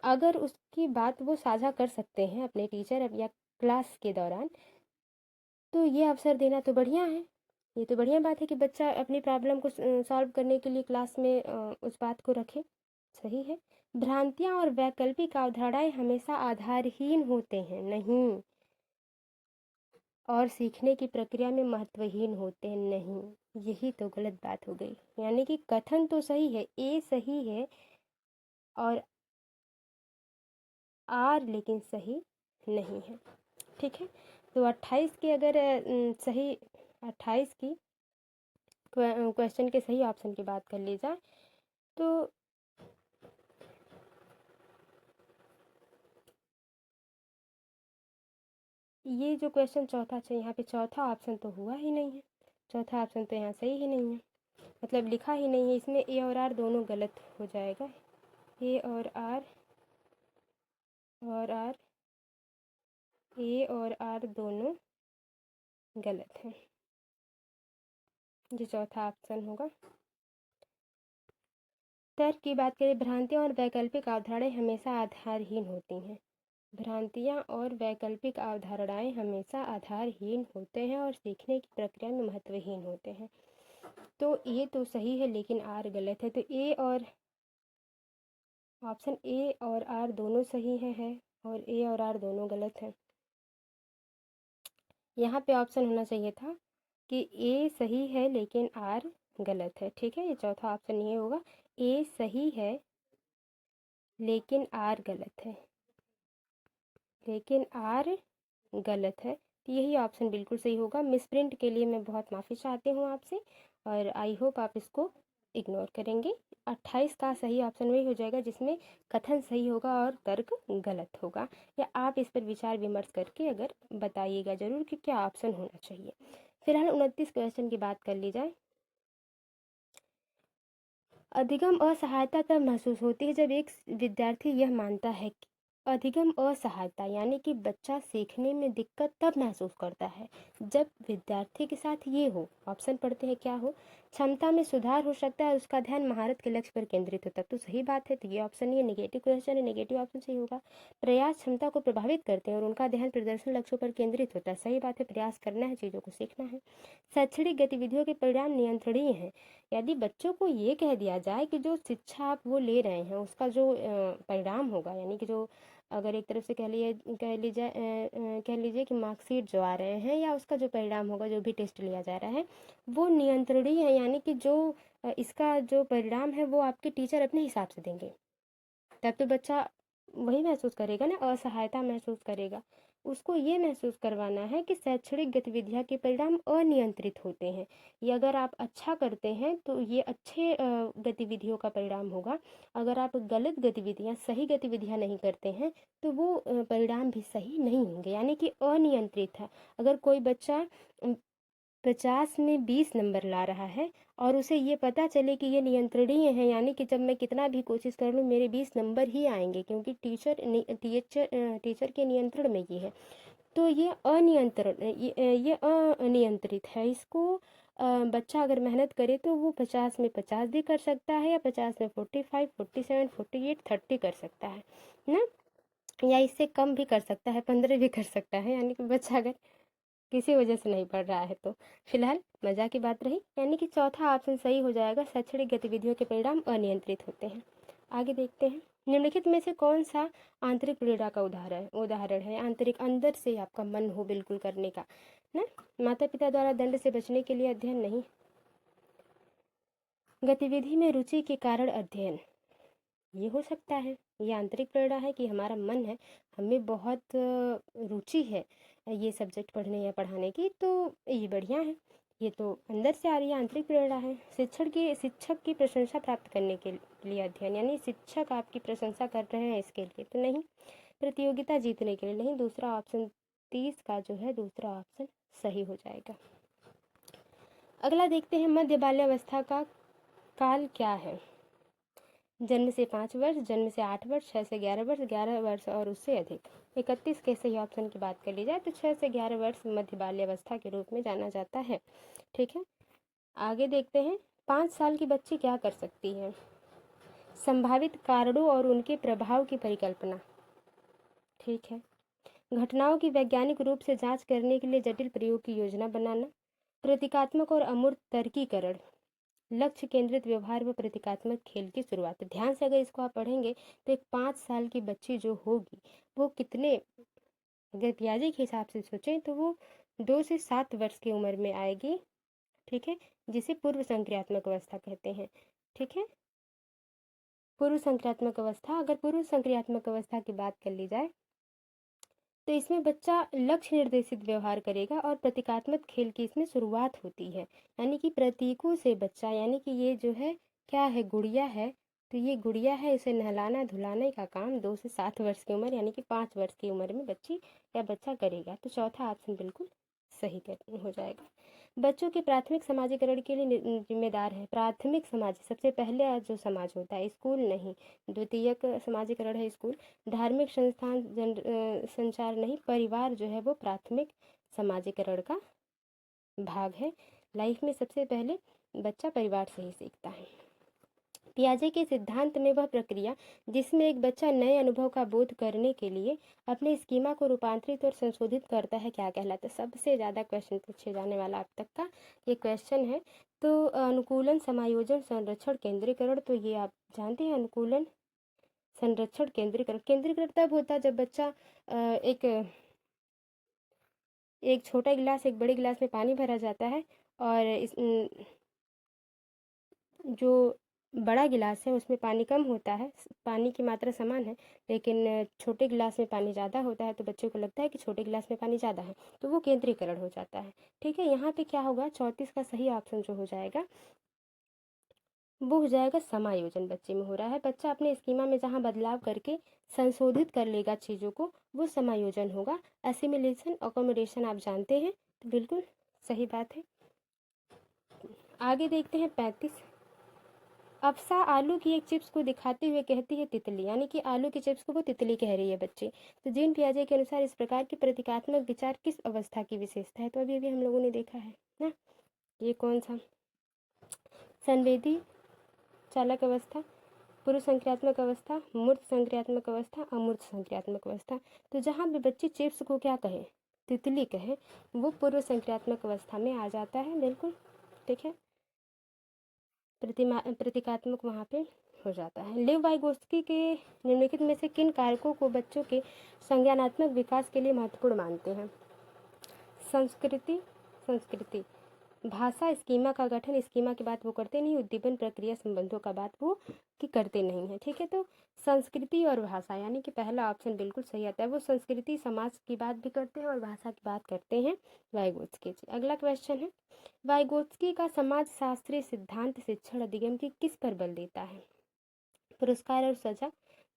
अगर उसकी बात वो साझा कर सकते हैं अपने टीचर या क्लास के दौरान, तो ये अवसर देना तो बढ़िया है। ये तो बढ़िया बात है कि बच्चा अपनी प्रॉब्लम को सॉल्व करने के लिए क्लास में उस बात को रखे। सही है। भ्रांतियाँ और वैकल्पिक अवधारणाएं हमेशा आधारहीन होते हैं, नहीं, और सीखने की प्रक्रिया में महत्वहीन होते हैं, नहीं। यही तो गलत बात हो गई। यानी कि कथन तो सही है, ए सही है और आर लेकिन सही नहीं है। ठीक है, तो 28 की अगर सही 28 की क्वेश्चन के सही ऑप्शन की बात कर ली जाए तो ये जो क्वेश्चन चौथा है, यहाँ पे चौथा ऑप्शन तो हुआ ही नहीं है, चौथा ऑप्शन तो यहाँ सही ही नहीं है, मतलब लिखा ही नहीं है। इसमें ए और आर दोनों गलत हो जाएगा। ए और आर ए और आर दोनों गलत हैं, जो चौथा ऑप्शन होगा। तर्क की बात करें, भ्रांतियाँ और वैकल्पिक अवधारणाएं हमेशा आधारहीन होती हैं। भ्रांतियाँ और वैकल्पिक अवधारणाएं हमेशा आधारहीन होते हैं और सीखने की प्रक्रिया में महत्वहीन होते हैं। तो ये तो सही है लेकिन आर गलत है, तो ए और ऑप्शन ए और आर दोनों सही है और ए और आर दोनों गलत है। यहाँ पे ऑप्शन होना चाहिए था कि ए सही है लेकिन आर गलत है। ठीक है, ये चौथा ऑप्शन ये होगा, ए सही है लेकिन आर गलत है, लेकिन आर गलत है, तो यही ऑप्शन बिल्कुल सही होगा। मिसप्रिंट के लिए मैं बहुत माफ़ी चाहती हूँ आपसे और आई होप आप इसको इग्नोर करेंगे। 28 का सही ऑप्शन वही हो जाएगा जिसमें कथन सही होगा और तर्क गलत होगा, या आप इस पर विचार विमर्श करके अगर बताइएगा ज़रूर कि क्या ऑप्शन होना चाहिए। फिलहाल 29 क्वेश्चन की बात कर ली जाए। अधिगम असहायता तब महसूस होती है जब एक विद्यार्थी यह मानता है कि अधिगम असहायता यानी कि बच्चा सीखने में दिक्कत तब महसूस करता है जब विद्यार्थी के साथ ये हो, ऑप्शन पढ़ते हैं क्या हो, क्षमता में सुधार हो सकता है, उसका ध्यान महारत के लक्ष्य पर केंद्रित होता है, तो सही बात है, तो ये ऑप्शन ये नेगेटिव क्वेश्चन है, नेगेटिव ऑप्शन सही होगा। प्रयास क्षमता को प्रभावित करते हैं और उनका ध्यान प्रदर्शन लक्ष्यों पर केंद्रित होता है, सही बात है, प्रयास करना है, चीज़ों को सीखना है। शैक्षणिक गतिविधियों के परिणाम नियंत्रणीय हैं, यदि बच्चों को ये कह दिया जाए कि जो शिक्षा आप वो ले रहे हैं उसका जो परिणाम होगा, यानी कि जो अगर एक तरफ से कह लीजिए कि मार्कशीट जो आ रहे हैं या उसका जो परिणाम होगा, जो भी टेस्ट लिया जा रहा है वो नियंत्रणीय है, यानी कि जो इसका जो परिणाम है वो आपके टीचर अपने हिसाब से देंगे, तब तो बच्चा वही महसूस करेगा ना, असहायता महसूस करेगा। उसको ये महसूस करवाना है कि शैक्षणिक गतिविधियाँ के परिणाम अनियंत्रित होते हैं। ये अगर आप अच्छा करते हैं तो ये अच्छे गतिविधियों का परिणाम होगा। अगर आप गलत गतिविधियाँ, सही गतिविधियाँ नहीं करते हैं तो वो परिणाम भी सही नहीं होंगे, यानी कि अनियंत्रित है। अगर कोई बच्चा 50 में 20 नंबर ला रहा है और उसे ये पता चले कि ये नियंत्रणीय है, यानी कि जब मैं कितना भी कोशिश कर लूँ मेरे 20 नंबर ही आएंगे क्योंकि टीचर के नियंत्रण में ये है, तो ये अनियंत्रित है। इसको बच्चा अगर मेहनत करे तो वो 50 में 50 भी कर सकता है, या 50 में 45, 47, 48, 30 कर सकता है ना, या इससे कम भी कर सकता है, 15 भी कर सकता है, यानी कि बच्चा अगर किसी वजह से नहीं पढ़ रहा है तो। फिलहाल मजा की बात रही, यानी कि चौथा ऑप्शन सही हो जाएगा, शैक्षणिक गतिविधियों के परिणाम अनियंत्रित होते हैं। आगे देखते हैं, निम्नलिखित में से कौन सा आंतरिक प्रेरणा का उदाहरण है। आंतरिक, अंदर से आपका मन हो बिल्कुल करने का ना, माता पिता द्वारा दंड से बचने के लिए अध्ययन नहीं, गतिविधि में रुचि के कारण अध्ययन, ये हो सकता है। ये आंतरिक प्रेरणा है कि हमारा मन है, हमें बहुत रुचि है ये सब्जेक्ट पढ़ने या पढ़ाने की, तो ये बढ़िया है। ये तो अंदर से आ रही है, आंतरिक प्रेरणा है। शिक्षक की प्रशंसा प्राप्त करने के लिए अध्ययन, यानी शिक्षक आपकी प्रशंसा कर रहे हैं इसके लिए तो नहीं। प्रतियोगिता जीतने के लिए नहीं। दूसरा ऑप्शन 30 का जो है दूसरा ऑप्शन सही हो जाएगा। अगला देखते हैं, मध्य बाल्यावस्था का काल क्या है। जन्म से 5 वर्ष, जन्म से 8 वर्ष, 6 से 11 वर्ष, 11 वर्ष और उससे अधिक। 31 के सही ऑप्शन की बात कर ली जाए तो 6 से 11 वर्ष मध्य बाल्यावस्था के रूप में जाना जाता है। ठीक है, आगे देखते हैं, 5 साल की बच्ची क्या कर सकती है। संभावित कारणों और उनके प्रभाव की परिकल्पना। ठीक है, घटनाओं की वैज्ञानिक रूप से जांच करने के लिए जटिल प्रयोग की योजना बनाना। प्रतीकात्मक और अमूर्त तर्कीकरण, लक्ष्य केंद्रित व्यवहार व प्रतीकात्मक खेल की शुरुआत। ध्यान से अगर इसको आप पढ़ेंगे तो एक 5 साल की बच्ची जो होगी वो कितने, अगर पियाजे के हिसाब से सोचें तो वो 2 से 7 वर्ष की उम्र में आएगी। ठीक है, जिसे पूर्व संक्रियात्मक अवस्था कहते हैं। ठीक है, पूर्व संक्रियात्मक अवस्था, अगर पूर्व संक्रियात्मक अवस्था की बात कर ली जाए तो इसमें बच्चा लक्ष्य निर्देशित व्यवहार करेगा और प्रतीकात्मक खेल की इसमें शुरुआत होती है, यानी कि प्रतीकों से बच्चा, यानी कि ये जो है क्या है, गुड़िया है, तो ये गुड़िया है, इसे नहलाना धुलाने का काम 2 से 7 वर्ष की उम्र यानी कि 5 वर्ष की उम्र में बच्ची या बच्चा करेगा, तो चौथा ऑप्शन बिल्कुल सही हो जाएगा। बच्चों के प्राथमिक समाजीकरण के लिए जिम्मेदार है। प्राथमिक समाज, सबसे पहले जो समाज होता है, स्कूल नहीं, द्वितीयक समाजीकरण है स्कूल। धार्मिक संस्थान, संचार नहीं, परिवार जो है वो प्राथमिक समाजीकरण का भाग है। लाइफ में सबसे पहले बच्चा परिवार से ही सीखता है। पियाजे के सिद्धांत में वह प्रक्रिया जिसमें एक बच्चा नए अनुभव का बोध करने के लिए अपने स्कीमा को रूपांतरित और संशोधित करता है क्या कहलाता है। सबसे ज़्यादा क्वेश्चन पूछे जाने वाला अब तक का ये क्वेश्चन है। तो अनुकूलन, समायोजन, संरक्षण, केंद्रीकरण, तो ये आप जानते हैं, अनुकूलन, संरक्षण, केंद्रीकरण। केंद्रीकरण तब होता है जब बच्चा एक छोटा गिलास एक बड़े गिलास में पानी भरा जाता है और जो बड़ा गिलास है उसमें पानी कम होता है, पानी की मात्रा समान है, लेकिन छोटे गिलास में पानी ज़्यादा होता है तो बच्चे को लगता है कि छोटे गिलास में पानी ज़्यादा है, तो वो केंद्रीकरण हो जाता है। ठीक है, यहाँ पे क्या होगा, 34 का सही ऑप्शन जो हो जाएगा वो हो जाएगा समायोजन। बच्चे में हो रहा है, बच्चा अपने स्कीमा में जहाँ बदलाव करके संशोधित कर लेगा चीज़ों को, वो समायोजन होगा। एसिमिलेशन, अकोमोडेशन आप जानते हैं, तो बिल्कुल सही बात है। आगे देखते हैं 35। अफसा आलू की एक चिप्स को दिखाते हुए कहती है तितली, यानी कि आलू की चिप्स को वो तितली कह रही है बच्चे। तो जीन पियाजे के अनुसार इस प्रकार की प्रतीकात्मक विचार किस अवस्था की विशेषता है, तो अभी अभी हम लोगों ने देखा है ना, ये कौन सा, संवेदी चालक अवस्था, पूर्व संक्रियात्मक अवस्था, मूर्त संक्रियात्मक अवस्था, अमूर्त संक्रियात्मक अवस्था। तो जहाँ भी बच्चे चिप्स को क्या कहे, तितली कहे, वो पूर्व संक्रियात्मक अवस्था में आ जाता है, बिल्कुल ठीक है, प्रतीकात्मक वहाँ पे हो जाता है। लेव वाइगोत्स्की के निम्नलिखित में से किन कारकों को बच्चों के संज्ञानात्मक विकास के लिए महत्वपूर्ण मानते हैं। संस्कृति, भाषा स्कीमा का गठन, स्कीमा की बात वो करते नहीं, उद्दीपन प्रक्रिया संबंधों का बात वो कि करते नहीं है। ठीक है, तो संस्कृति और भाषा यानी कि पहला ऑप्शन बिल्कुल सही आता है। वो संस्कृति समाज की बात भी करते हैं और भाषा की बात करते हैं वाइगोत्स्की जी। अगला क्वेश्चन है, वाइगोत्स्की का समाज शास्त्रीय सिद्धांत शिक्षण अधिगम की किस पर बल देता है? पुरस्कार और सजा,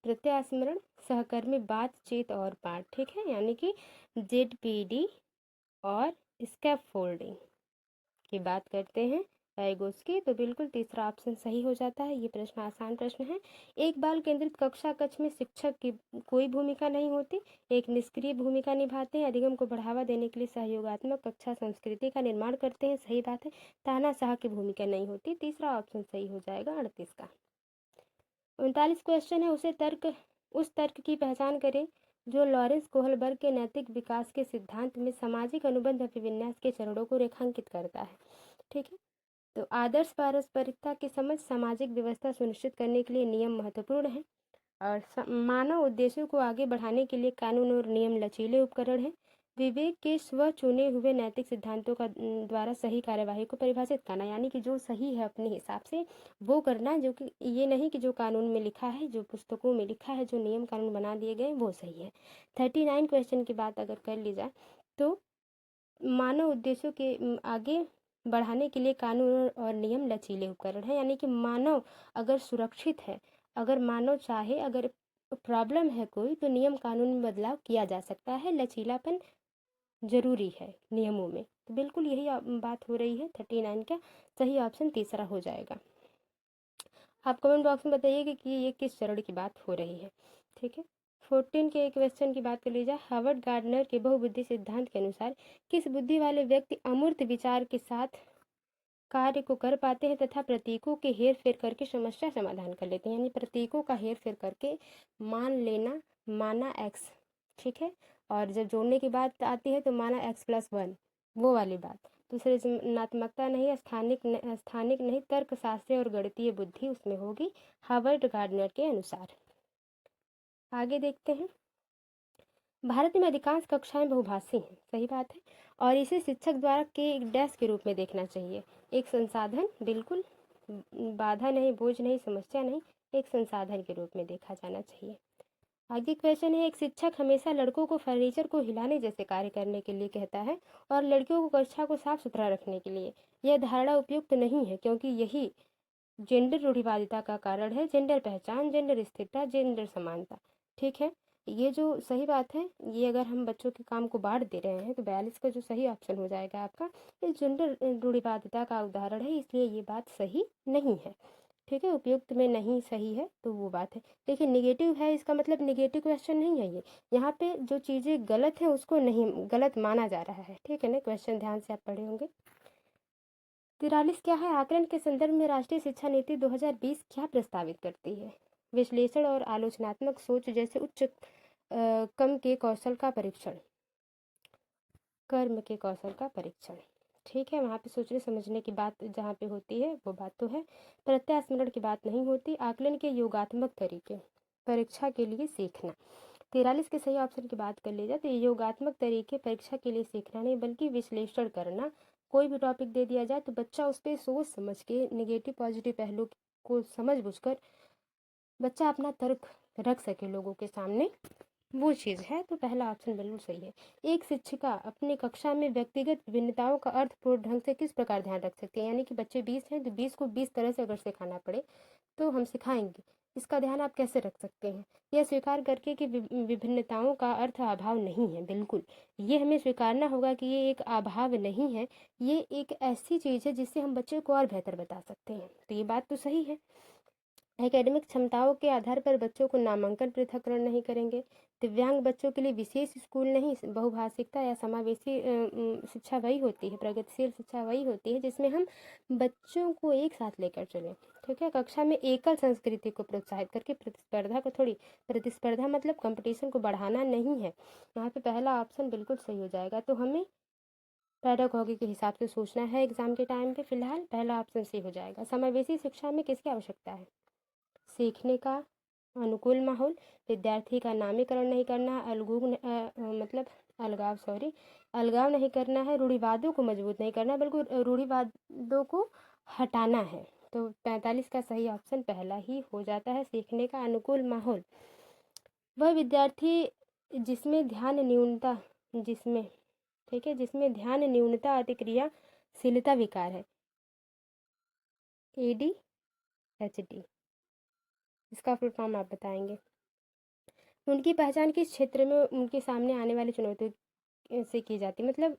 प्रत्यास्मरण, सहकर्मी बातचीत और पाठ। ठीक है, यानी कि ZPD और स्कैफोल्डिंग की बात करते हैं वाइगोत्स्की, तो बिल्कुल तीसरा ऑप्शन सही हो जाता है। ये प्रश्न आसान प्रश्न है। एक बाल केंद्रित कक्षा कक्ष में शिक्षक की कोई भूमिका नहीं होती, एक निष्क्रिय भूमिका निभाते हैं, अधिगम को बढ़ावा देने के लिए सहयोगात्मक कक्षा संस्कृति का निर्माण करते हैं। सही बात है, तानाशाह की भूमिका नहीं होती। तीसरा ऑप्शन सही हो जाएगा 38 का। 39 क्वेश्चन है, उस तर्क की पहचान करें जो लॉरेंस कोहलबर्ग के नैतिक विकास के सिद्धांत में सामाजिक अनुबंध अभिविन्यास के चरणों को रेखांकित करता है। ठीक है, तो आदर्श पारस्परिकता की समझ, सामाजिक व्यवस्था सुनिश्चित करने के लिए नियम महत्वपूर्ण है, और मानव उद्देश्यों को आगे बढ़ाने के लिए कानून और नियम लचीले उपकरण हैं। विवेक के स्व चुने हुए नैतिक सिद्धांतों का द्वारा सही कार्यवाही को परिभाषित करना, यानी कि जो सही है अपने हिसाब से वो करना, जो कि ये नहीं कि जो कानून में लिखा है, जो पुस्तकों में लिखा है, जो नियम कानून बना दिए गए वो सही है। 39 क्वेश्चन की बात अगर कर ली जाए तो मानव उद्देश्यों के आगे बढ़ाने के लिए कानून और नियम लचीले उपकरण है, यानी कि मानव अगर सुरक्षित है, अगर मानव चाहे, अगर प्रॉब्लम है कोई, तो नियम कानून में बदलाव किया जा सकता है, लचीलापन जरूरी है नियमों में। तो बिल्कुल यही बात हो रही है। 39 का सही ऑप्शन तीसरा हो जाएगा। आप कमेंट बॉक्स में बताइए कि ये किस चरण की बात हो रही है। ठीक है, 14 के क्वेश्चन की बात कर लीजिए। हार्वर्ड गार्डनर के बहुबुद्धि सिद्धांत के अनुसार किस बुद्धि वाले व्यक्ति अमूर्त विचार के साथ कार्य को कर पाते हैं तथा प्रतीकों के हेर फेर करके समस्या समाधान कर लेते हैं, यानी प्रतीकों का हेर फेर करके मान लेना, माना x। ठीक है, और जब जोड़ने की बात आती है तो माना x+1, वो वाली बात। दूसरे रचनात्मकता नहीं, स्थानिक नहीं, तर्कशास्त्री और गणितीय बुद्धि उसमें होगी हार्वर्ड गार्डनर के अनुसार। आगे देखते हैं। भारत में अधिकांश कक्षाएं बहुभाषी हैं, सही बात है, और इसे शिक्षक द्वारा के एक डैश के रूप में देखना चाहिए। एक संसाधन, बिल्कुल बाधा नहीं, बोझ नहीं, समस्या नहीं, एक संसाधन के रूप में देखा जाना चाहिए। आगे क्वेश्चन है, एक शिक्षक हमेशा लड़कों को फर्नीचर को हिलाने जैसे कार्य करने के लिए कहता है और लड़कियों को कक्षा को साफ सुथरा रखने के लिए। यह धारणा उपयुक्त नहीं है क्योंकि यही जेंडर रूढ़िवादिता का कारण है। जेंडर पहचान, जेंडर स्थिरता, जेंडर समानता। ठीक है, ये जो सही बात है, ये अगर हम बच्चों के काम को बांट दे रहे हैं तो 42 का जो सही ऑप्शन हो जाएगा आपका, ये जेंडर रूढ़िवादिता का उदाहरण है, इसलिए ये बात सही नहीं है। ठीक है, उपयुक्त में नहीं सही है तो वो बात है। देखिए निगेटिव है, इसका मतलब निगेटिव क्वेश्चन नहीं है ये, यहाँ पे जो चीज़ें गलत है उसको नहीं गलत माना जा रहा है। ठीक है ना, क्वेश्चन ध्यान से आप पढ़े होंगे। 43 क्या है, आकलन के संदर्भ में राष्ट्रीय शिक्षा नीति 2020 क्या प्रस्तावित करती है? विश्लेषण और आलोचनात्मक सोच जैसे उच्च कम के कौशल का परीक्षण, कर्म के कौशल का परीक्षण। ठीक है, वहाँ पे सोचने समझने की बात जहाँ पे होती है वो बात तो है, प्रत्यास्मरण की बात नहीं होती। आकलन के योगात्मक तरीके, परीक्षा के लिए सीखना। 43 के सही ऑप्शन की बात कर ली जाए तो योगात्मक तरीके परीक्षा के लिए सीखना नहीं बल्कि विश्लेषण करना। कोई भी टॉपिक दे दिया जाए तो बच्चा उस पर सोच समझ के निगेटिव पॉजिटिव पहलू को समझ बुझकर बच्चा अपना तर्क रख सके लोगों के सामने, वो चीज़ है। तो पहला ऑप्शन बिल्कुल सही है। एक शिक्षिका अपनी कक्षा में व्यक्तिगत विभिन्नताओं का अर्थपूर्ण ढंग से किस प्रकार ध्यान रख सकती है, यानी कि बच्चे 20 हैं तो 20 को 20 तरह से अगर सिखाना पड़े तो हम सिखाएंगे, इसका ध्यान आप कैसे रख सकते हैं? यह स्वीकार करके कि विभिन्नताओं का अर्थ अभाव नहीं है, बिल्कुल ये हमें स्वीकारना होगा कि ये एक अभाव नहीं है, ये एक ऐसी चीज़ है जिससे हम बच्चे को और बेहतर बता सकते हैं। तो ये बात तो सही है। एकेडमिक क्षमताओं के आधार पर बच्चों को नामांकन पृथक्करण नहीं करेंगे। दिव्यांग बच्चों के लिए विशेष स्कूल नहीं, बहुभाषिकता या समावेशी शिक्षा वही होती है, प्रगतिशील शिक्षा वही होती है जिसमें हम बच्चों को एक साथ लेकर चलें। ठीक है, कक्षा में एकल संस्कृति को प्रोत्साहित करके प्रतिस्पर्धा को थोड़ी, प्रतिस्पर्धा मतलब कंपटीशन को बढ़ाना नहीं है। यहाँ पे पहला ऑप्शन बिल्कुल सही हो जाएगा। तो हमें पेडागॉजी के हिसाब से सोचना है एग्जाम के टाइम पे। फिलहाल पहला ऑप्शन सही हो जाएगा। समावेशी शिक्षा में किसकी आवश्यकता है? सीखने का अनुकूल माहौल, विद्यार्थी का नामीकरण नहीं करना, मतलब अलगाव, सॉरी, अलगाव नहीं करना है, रूढ़िवादों को मजबूत नहीं करना बल्कि रूढ़िवादों को हटाना है। तो 45 का सही ऑप्शन पहला ही हो जाता है। सीखने का अनुकूल माहौल, वह विद्यार्थी जिसमें ध्यान न्यूनता, जिसमें, ठीक है, जिसमें ध्यान न्यूनता अतिक्रियाशीलता विकार है, ADHD, इसका फुल फॉर्म आप बताएंगे। उनकी पहचान किस क्षेत्र में उनके सामने आने वाली चुनौतियों से की जाती है? मतलब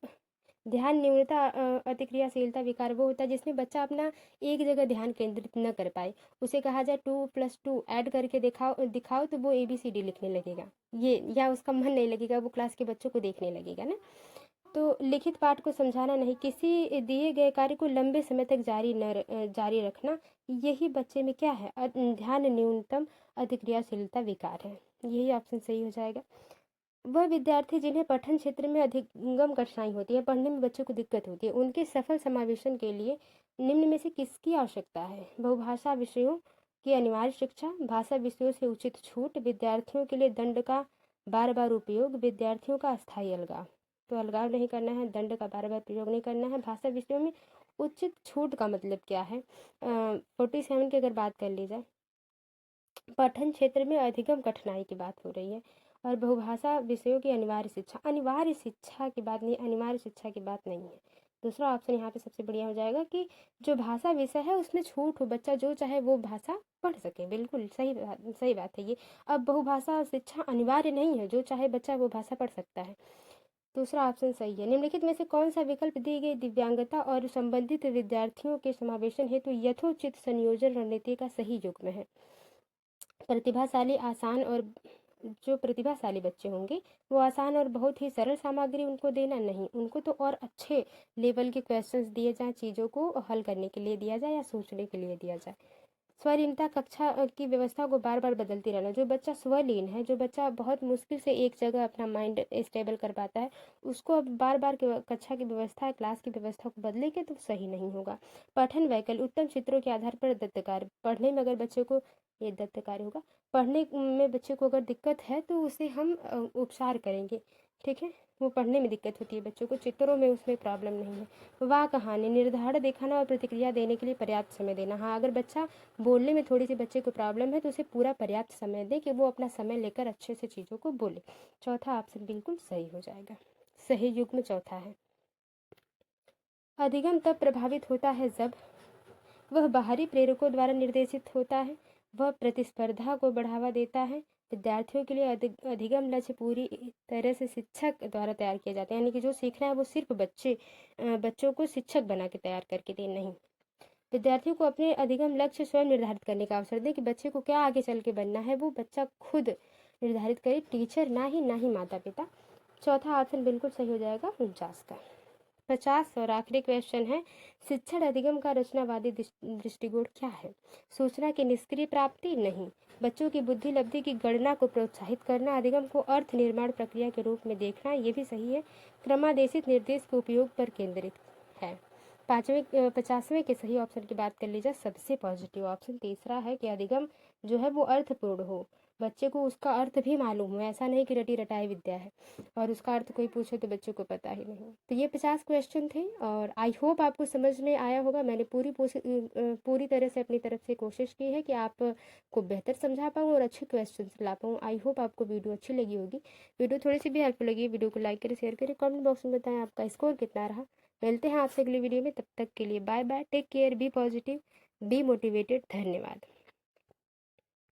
ध्यान न्यूनता अतिक्रियाशीलता विकार वो होता है जिसमें बच्चा अपना एक जगह ध्यान केंद्रित न कर पाए। उसे कहा जाए 2+2 ऐड करके दिखाओ तो वो ABCD लिखने लगेगा, ये, या उसका मन नहीं लगेगा, वो क्लास के बच्चों को देखने लगेगा ना। तो लिखित पाठ को समझाना नहीं, किसी दिए गए कार्य को लंबे समय तक जारी रखना, यही बच्चे में क्या है? ध्यान न्यूनतम अतिक्रियाशीलता विकार है। यही ऑप्शन सही हो जाएगा। वह विद्यार्थी जिन्हें पठन क्षेत्र में अधिगम कठिनाई होती है, पढ़ने में बच्चों को दिक्कत होती है, उनके सफल समावेशन के लिए निम्न में से किसकी आवश्यकता है? बहुभाषा विषयों की अनिवार्य शिक्षा, भाषा विषयों से उचित छूट, विद्यार्थियों के लिए दंड का बार बार उपयोग, विद्यार्थियों का अस्थायी अलगाव। तो अलगाव नहीं करना है, दंड का बार बार प्रयोग नहीं करना है। भाषा विषयों में उचित छूट का मतलब क्या है? 47 की अगर बात कर ली जाए, पठन क्षेत्र में अधिगम कठिनाई की बात हो रही है। और बहुभाषा विषयों की अनिवार्य शिक्षा, अनिवार्य शिक्षा की बात नहीं, अनिवार्य शिक्षा की बात नहीं है। दूसरा ऑप्शन यहाँ पे सबसे बढ़िया हो जाएगा कि जो भाषा विषय है उसमें छूट हो, बच्चा जो चाहे वो भाषा पढ़ सके। बिल्कुल सही बात है ये। अब बहुभाषा शिक्षा अनिवार्य नहीं है, जो चाहे बच्चा वो भाषा पढ़ सकता है। दूसरा ऑप्शन सही है। निम्नलिखित में से कौन सा विकल्प दी गई दिव्यांगता और संबंधित विद्यार्थियों के समावेशन हेतु यथोचित संयोजन रणनीति का सही युग्म है? प्रतिभाशाली, आसान, और जो प्रतिभाशाली बच्चे होंगे वो आसान और बहुत ही सरल सामग्री उनको देना नहीं, उनको तो और अच्छे लेवल के क्वेश्चंस दिए जाएं, चीज़ों को हल करने के लिए दिया जाए या सोचने के लिए दिया जाए। स्वलीनता, कक्षा की व्यवस्था को बार बार बदलती रहना, जो बच्चा स्वलीन है, जो बच्चा बहुत मुश्किल से एक जगह अपना माइंड स्टेबल कर पाता है, उसको अब बार बार कक्षा की व्यवस्था, क्लास की व्यवस्था को बदलेंगे तो सही नहीं होगा। पठन वैकल्य, उत्तम चित्रों के आधार पर दत्त कार्य, पढ़ने में अगर बच्चे को, ये दत्त कार्य होगा, पढ़ने में बच्चे को अगर दिक्कत है तो उसे हम उपचार करेंगे, ठीक है। वो पढ़ने में दिक्कत होती है बच्चों को, चित्रों में उसमें प्रॉब्लम नहीं है। वाह कहानी, निर्धारण दिखाना और प्रतिक्रिया देने के लिए पर्याप्त समय देना। हाँ, अगर बच्चा बोलने में थोड़ी सी बच्चे को प्रॉब्लम है तो उसे पूरा पर्याप्त समय दें कि वो अपना समय लेकर अच्छे से चीज़ों को बोले। चौथा ऑप्शन बिल्कुल सही हो जाएगा। सही युग्म चौथा है। अधिगम तब प्रभावित होता है जब वह बाहरी प्रेरकों द्वारा निर्देशित होता है, वह प्रतिस्पर्धा को बढ़ावा देता है, विद्यार्थियों के लिए अधिगम लक्ष्य पूरी तरह से शिक्षक द्वारा तैयार किया जाता है, यानी कि जो सीखना है वो सिर्फ बच्चों को शिक्षक बना के तैयार करके दे, नहीं। विद्यार्थियों को अपने अधिगम लक्ष्य स्वयं निर्धारित करने का अवसर दें कि बच्चे को क्या आगे चल के बनना है, वो बच्चा खुद निर्धारित करे, टीचर ना ही माता पिता। चौथा ऑप्शन बिल्कुल सही हो जाएगा 49 का। 50 और आखिरी क्वेश्चन है, शिक्षण अधिगम का रचनावादी दृष्टिकोण क्या है? सूचना की निष्क्रिय प्राप्ति नहीं, बच्चों की बुद्धि लब्धि की गणना को प्रोत्साहित करना, अधिगम को अर्थ निर्माण प्रक्रिया के रूप में देखना, ये भी सही है। क्रमादेशित निर्देश के उपयोग पर केंद्रित है। 50वें के सही ऑप्शन की बात कर लीजिए, सबसे पॉजिटिव ऑप्शन तीसरा है कि अधिगम जो है वो अर्थपूर्ण हो, बच्चे को उसका अर्थ भी मालूम हो, ऐसा नहीं कि रटी रटाई विद्या है और उसका अर्थ कोई पूछे तो बच्चों को पता ही नहीं। तो ये 50 क्वेश्चन थे और आई होप आपको समझ में आया होगा। मैंने पूरी तरह से अपनी तरफ से कोशिश की है कि आपको बेहतर समझा पाऊँ और अच्छे क्वेश्चन ला पाऊँ। आई होप आपको वीडियो अच्छी लगी होगी। वीडियो थोड़ी सी भी हेल्पफुल लगी, वीडियो को लाइक करें, शेयर करें, कमेंट बॉक्स में बताएं आपका स्कोर कितना रहा। मिलते हैं आपसे अगली वीडियो में, तब तक के लिए bye bye, take care, be positive, be motivated. धन्यवाद।